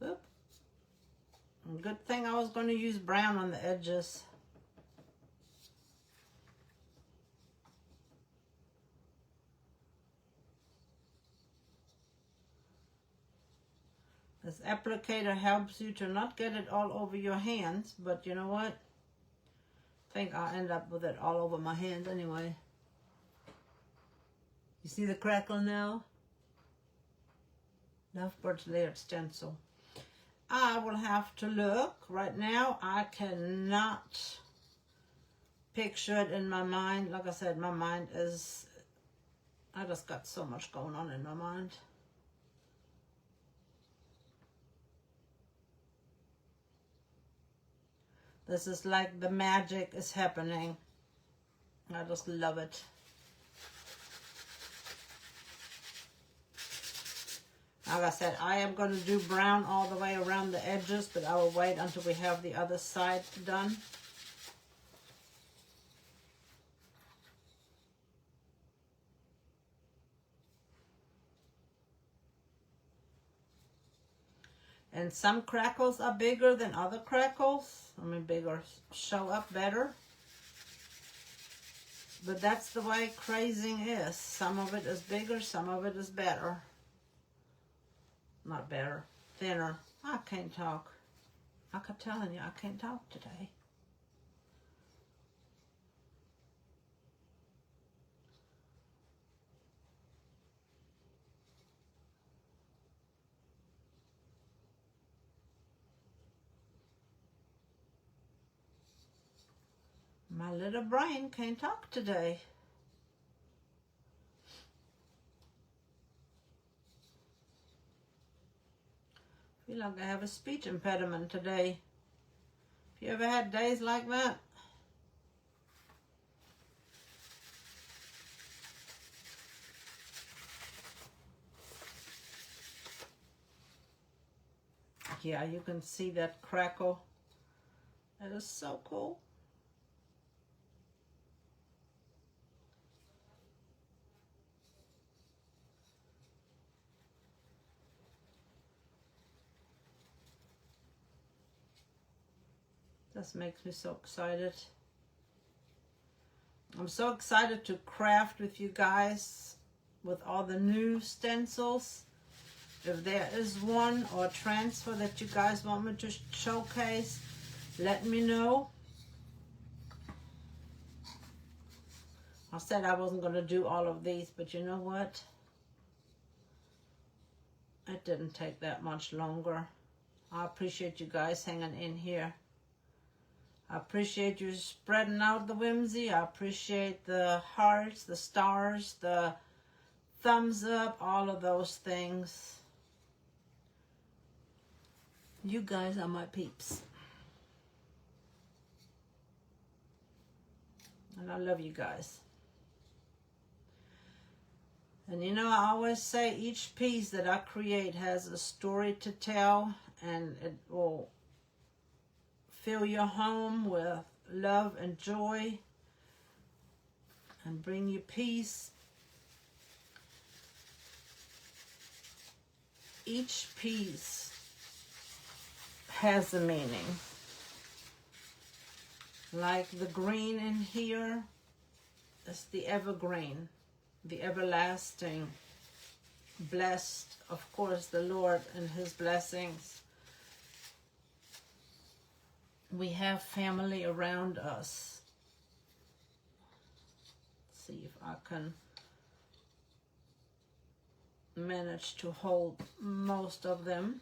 Oop. Good thing I was going to use brown on the edges. This applicator helps you to not get it all over your hands, but you know what? I think I'll end up with it all over my hands anyway. You see the crackle now? Lovebirds layered stencil. I will have to look. Right now, I cannot picture it in my mind. Like I said, my mind is... I just got so much going on in my mind. This is like the magic is happening. I just love it. Like I said, I am going to do brown all the way around the edges, but I will wait until we have the other side done. And some crackles are bigger than other crackles. I mean, bigger show up better. But that's the way crazing is. Some of it is bigger, some of it is better. Not better, thinner. I can't talk. I kept telling you, I can't talk today. My little brain can't talk today. I feel like I have a speech impediment today. Have you ever had days like that? Yeah, you can see that crackle. That is so cool. This makes me so excited. I'm so excited to craft with you guys with all the new stencils. If there is one or transfer that you guys want me to showcase, let me know. I said I wasn't going to do all of these, but you know what? It didn't take that much longer. I appreciate you guys hanging in here. I appreciate you spreading out the whimsy. I appreciate the hearts, the stars, the thumbs up, all of those things. You guys are my peeps. And I love you guys. And you know, I always say each piece that I create has a story to tell, and it will fill your home with love and joy and bring you peace. Each piece has a meaning. Like the green in here is the evergreen, the everlasting, blessed, of course, the Lord and his blessings. We have family around us. Let's see if I can manage to hold most of them.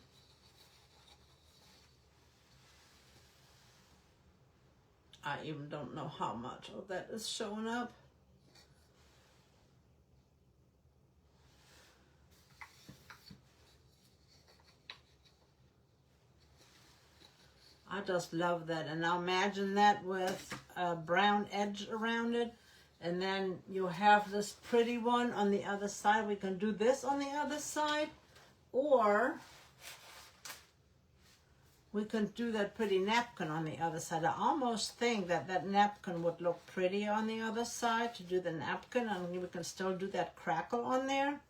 I even don't know how much of that is showing up. I just love that. And now imagine that with a brown edge around it. And then you'll have this pretty one on the other side. We can do this on the other side. Or we can do that pretty napkin on the other side. I almost think that that napkin would look prettier on the other side to do the napkin. And we can still do that crackle on there.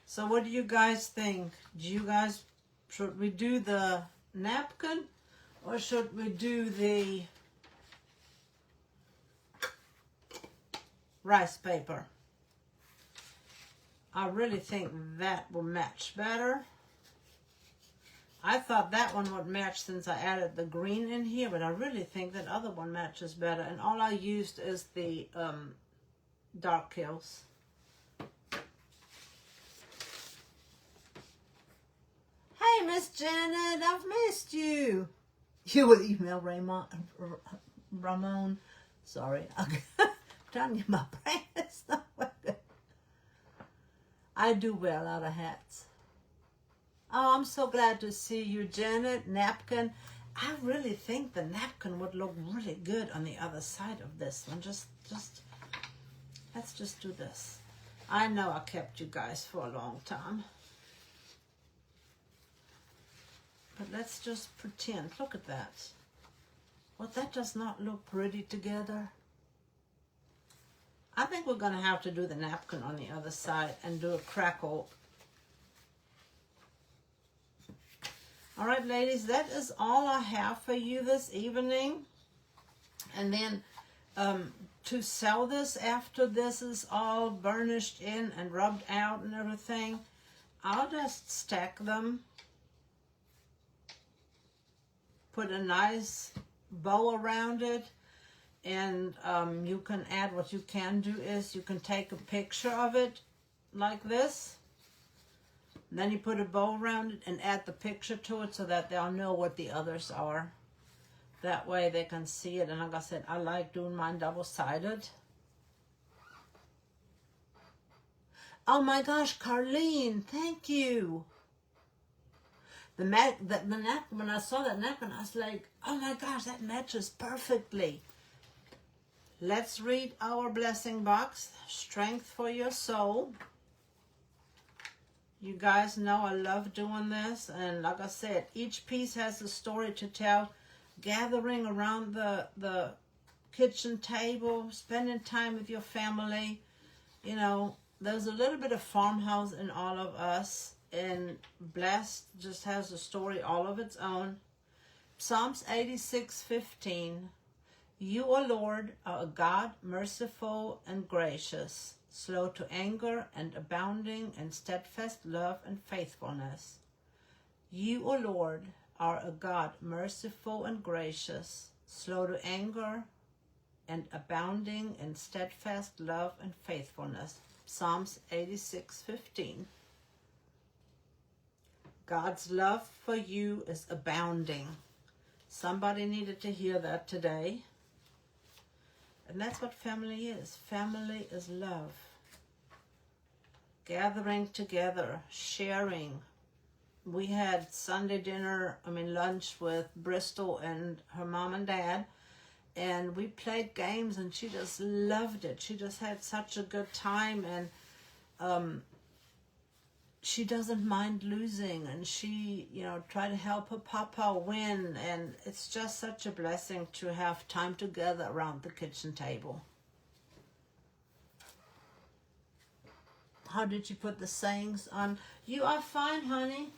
So what do you guys think? Do you guys, should we do the napkin? Or should we do the rice paper? I really think that will match better. I thought that one would match since I added the green in here, but I really think that other one matches better. And all I used is the dark kills. Hey, Miss Janet, I've missed you. You will email Ramon. Sorry, I'm telling you, my brain is not working. I do wear a lot of hats. Oh, I'm so glad to see you, Janet. Napkin. I really think the napkin would look really good on the other side of this one. Let's just do this. I know I kept you guys for a long time. but let's just pretend. Look at that. Well, that does not look pretty together. I think we're going to have to do the napkin on the other side and do a crackle. All right, ladies, that is all I have for you this evening. And then to sell this after this is all burnished in and rubbed out and everything, I'll just stack them, put a nice bow around it, and you can add, what you can do is you can take a picture of it like this. Then you put a bow around it and add the picture to it so that they'll know what the others are. That way they can see it. And like I said, I like doing mine double-sided. Oh my gosh, Carlene, thank you. The napkin, when I saw that napkin, I was like, oh my gosh, that matches perfectly. Let's read our blessing box. Strength for your soul. You guys know I love doing this. And like I said, each piece has a story to tell. Gathering around the kitchen table, spending time with your family. You know, there's a little bit of farmhouse in all of us. And blessed just has a story all of its own. Psalms 86:15. You, O Lord, are a God merciful and gracious, slow to anger and abounding in steadfast love and faithfulness. You, O Lord, are a God merciful and gracious, slow to anger and abounding in steadfast love and faithfulness. Psalms 86:15. God's love for you is abounding. Somebody needed to hear that today. And that's what family is. Family is love. Gathering together, sharing. We had Sunday lunch with Bristol and her mom and dad. And we played games and she just loved it. She just had such a good time. And she doesn't mind losing. And she, tried to help her papa win. And it's just such a blessing to have time together around the kitchen table. How did you put the sayings on? You are fine, honey.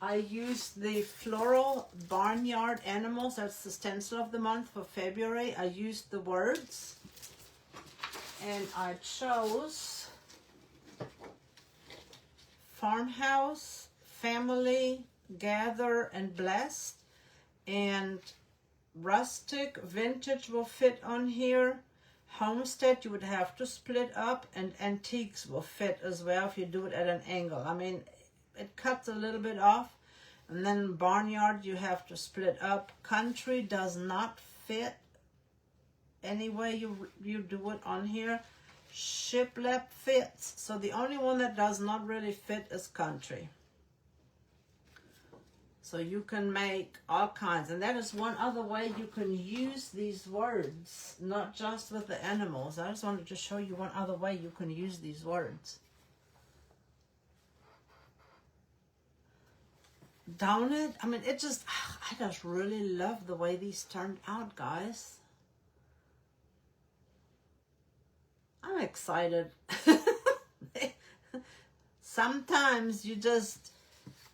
I used the floral barnyard animals. That's the stencil of the month for February. I used the words. And I chose Farmhouse, Family, Gather, and Blessed. And Rustic, Vintage will fit on here. Homestead, you would have to split up, and Antiques will fit as well if you do it at an angle. I mean, it cuts a little bit off. And then Barnyard, you have to split up. Country does not fit any way you do it on here. Shiplap fits. So the only one that does not really fit is Country. So you can make all kinds. And that is one other way you can use these words, not just with the animals. I just wanted to show you one other way you can use these words. Don't it? I mean, I just really love the way these turned out, guys. I'm excited. Sometimes you just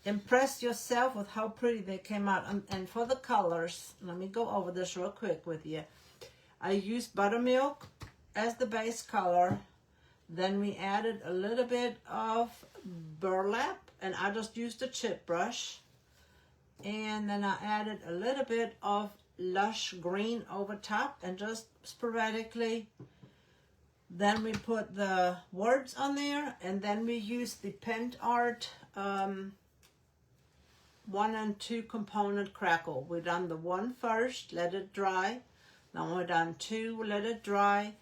impress yourself with how pretty they came out. And for the colors, let me go over this real quick with you. I used Buttermilk as the base color. Then we added a little bit of Burlap, and I just used a chip brush. And then I added a little bit of Lush Green over top, and just sporadically. Then we put the words on there, and then we used the Pentart 1 and 2 component crackle. We done the 1 first, let it dry. Then we done 2, let it dry.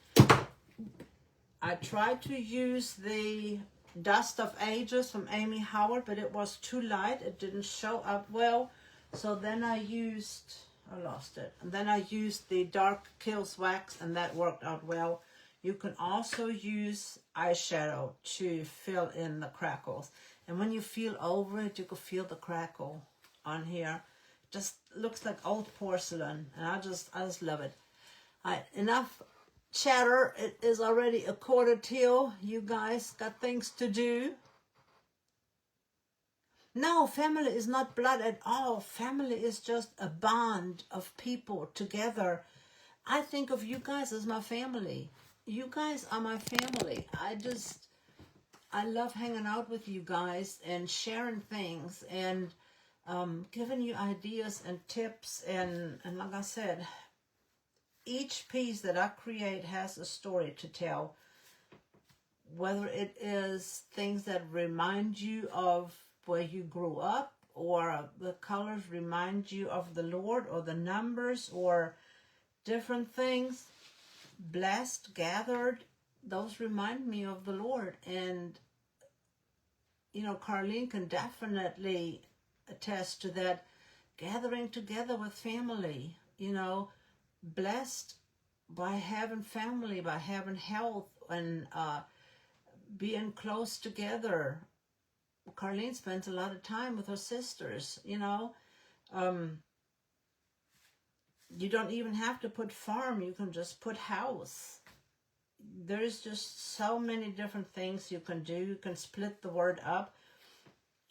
I tried to use the Dust of Ages from Amy Howard, but it was too light. It didn't show up well. So then I lost it. And then I used the Dark Kills Wax, and that worked out well. You can also use eyeshadow to fill in the crackles. And when you feel over it, you can feel the crackle. on here. Just looks like old porcelain, and I just love it. Enough chatter. It is already 1:15. You guys got things to do. No, family is not blood at all. Family is just a bond of people together. I think of you guys as my family. You guys are my family. I love hanging out with you guys and sharing things and giving you ideas and tips. And like I said, each piece that I create has a story to tell. Whether it is things that remind you of where you grew up, or the colors remind you of the Lord, or the numbers, or different things, blessed, gathered, those remind me of the Lord. And, you know, Carlene can definitely attest to that, gathering together with family, you know, blessed by having family, by having health, and being close together. Carlene spends a lot of time with her sisters, you know. You don't even have to put farm, you can just put house. There's just so many different things you can do. You can split the word up.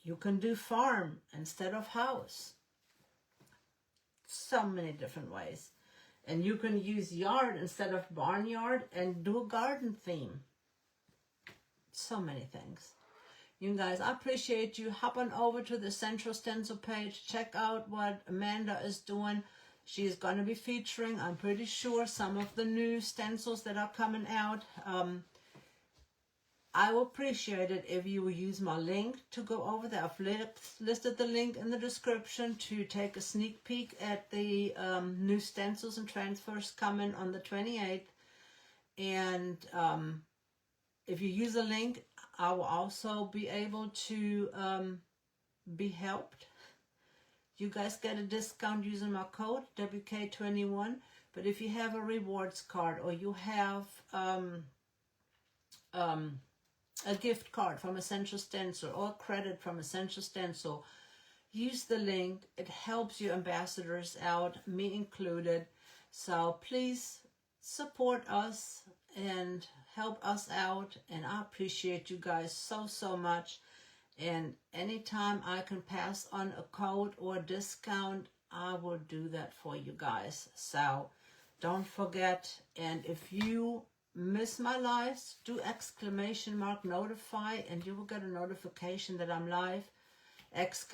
You can do farm instead of house. So many different ways. And you can use yard instead of barnyard and do a garden theme. So many things. You guys, I appreciate you. Hop on over to the Central Stencil page. Check out what Amanda is doing. She's going to be featuring, I'm pretty sure, some of the new stencils that are coming out. I will appreciate it if you will use my link to go over there. I've listed the link in the description to take a sneak peek at the new stencils and transfers coming on the 28th. And if you use a link, I will also be able to be helped. You guys get a discount using my code WK21. But if you have a rewards card, or you have a gift card from Essential Stencil, or credit from Essential Stencil, use the link. It helps your ambassadors out, me included. So please support us and help us out, and I appreciate you guys so much. And anytime I can pass on a code or a discount, I will do that for you guys. So don't forget. And if you miss my lives, do ! notify, and you will get a notification that I'm live. !ES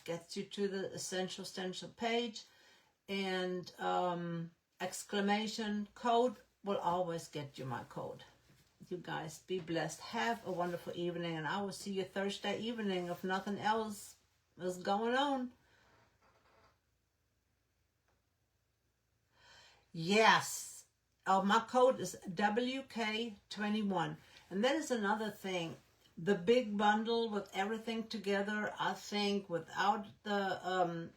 gets you to the Essential Stencil page, and exclamation code will always get you my code. You guys be blessed. Have a wonderful evening, and I will see you Thursday evening if nothing else is going on. Yes. Oh, my code is WK21. And that is another thing. The big bundle with everything together, I think without the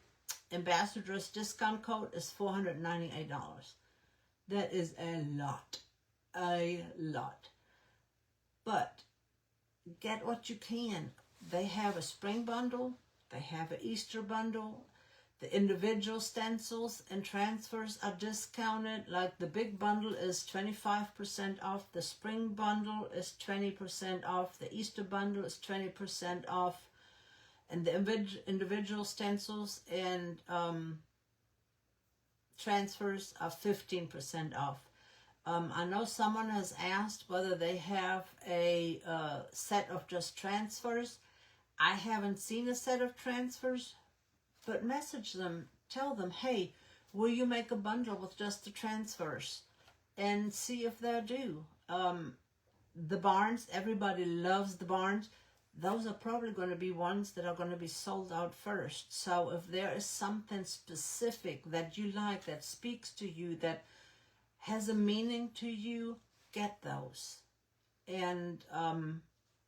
ambassador's discount code, is $498. That is a lot. A lot. But get what you can. They have a spring bundle. They have an Easter bundle. The individual stencils and transfers are discounted. Like the big bundle is 25% off. The spring bundle is 20% off. The Easter bundle is 20% off. And the individual stencils and transfers are 15% off. I know someone has asked whether they have a set of just transfers. I haven't seen a set of transfers, but message them, tell them, hey, will you make a bundle with just the transfers? And see if they do. The Barnes, everybody loves the Barnes. Those are probably going to be ones that are going to be sold out first. So if there is something specific that you like, that speaks to you, that has a meaning to you, get those. And,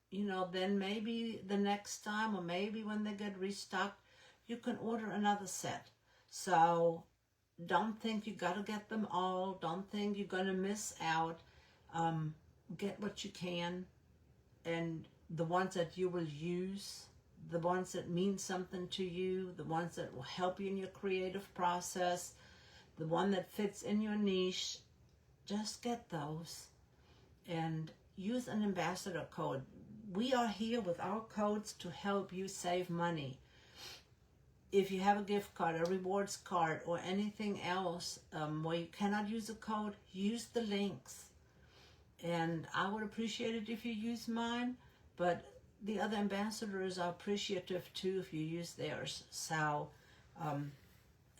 you know, then maybe the next time, or maybe when they get restocked, you can order another set. So don't think you got to get them all. Don't think you're going to miss out. Get what you can. And the ones that you will use, the ones that mean something to you, the ones that will help you in your creative process, the one that fits in your niche. Just get those and use an ambassador code. We are here with our codes to help you save money. If you have a gift card, a rewards card, or anything else where you cannot use a code, use the links. And I would appreciate it if you use mine, but the other ambassadors are appreciative too if you use theirs. So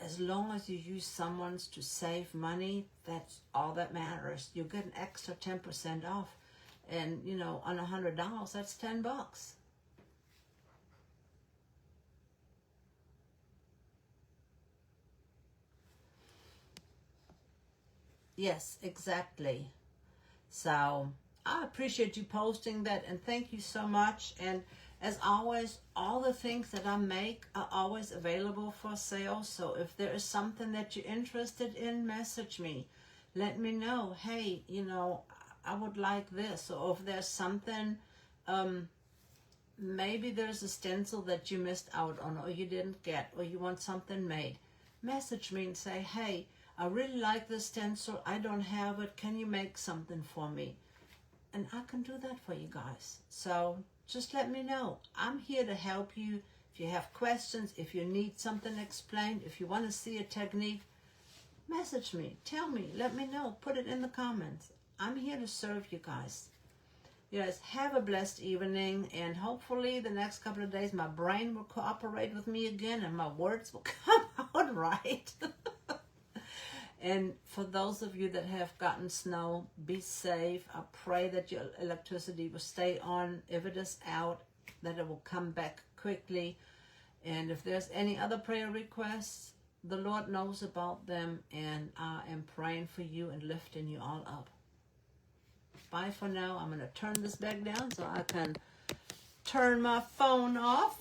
as long as you use someone's to save money, that's all that matters. You get an extra 10% off. And, you know, on $100, that's $10. Yes, exactly. So I appreciate you posting that, and thank you so much. And as always, all the things that I make are always available for sale. So if there is something that you're interested in, message me. Let me know, hey, you know, I would like this. Or if there's something, maybe there's a stencil that you missed out on or you didn't get, or you want something made. Message me and say, hey, I really like this stencil. I don't have it. Can you make something for me? And I can do that for you guys. So just let me know. I'm here to help you. If you have questions, if you need something explained, if you want to see a technique, message me. Tell me. Let me know. Put it in the comments. I'm here to serve you guys. You guys have a blessed evening, and hopefully the next couple of days my brain will cooperate with me again and my words will come out right. And for those of you that have gotten snow, be safe. I pray that your electricity will stay on. If it is out, that it will come back quickly. And if there's any other prayer requests, the Lord knows about them, and I am praying for you and lifting you all up. Bye for now. I'm going to turn this back down so I can turn my phone off.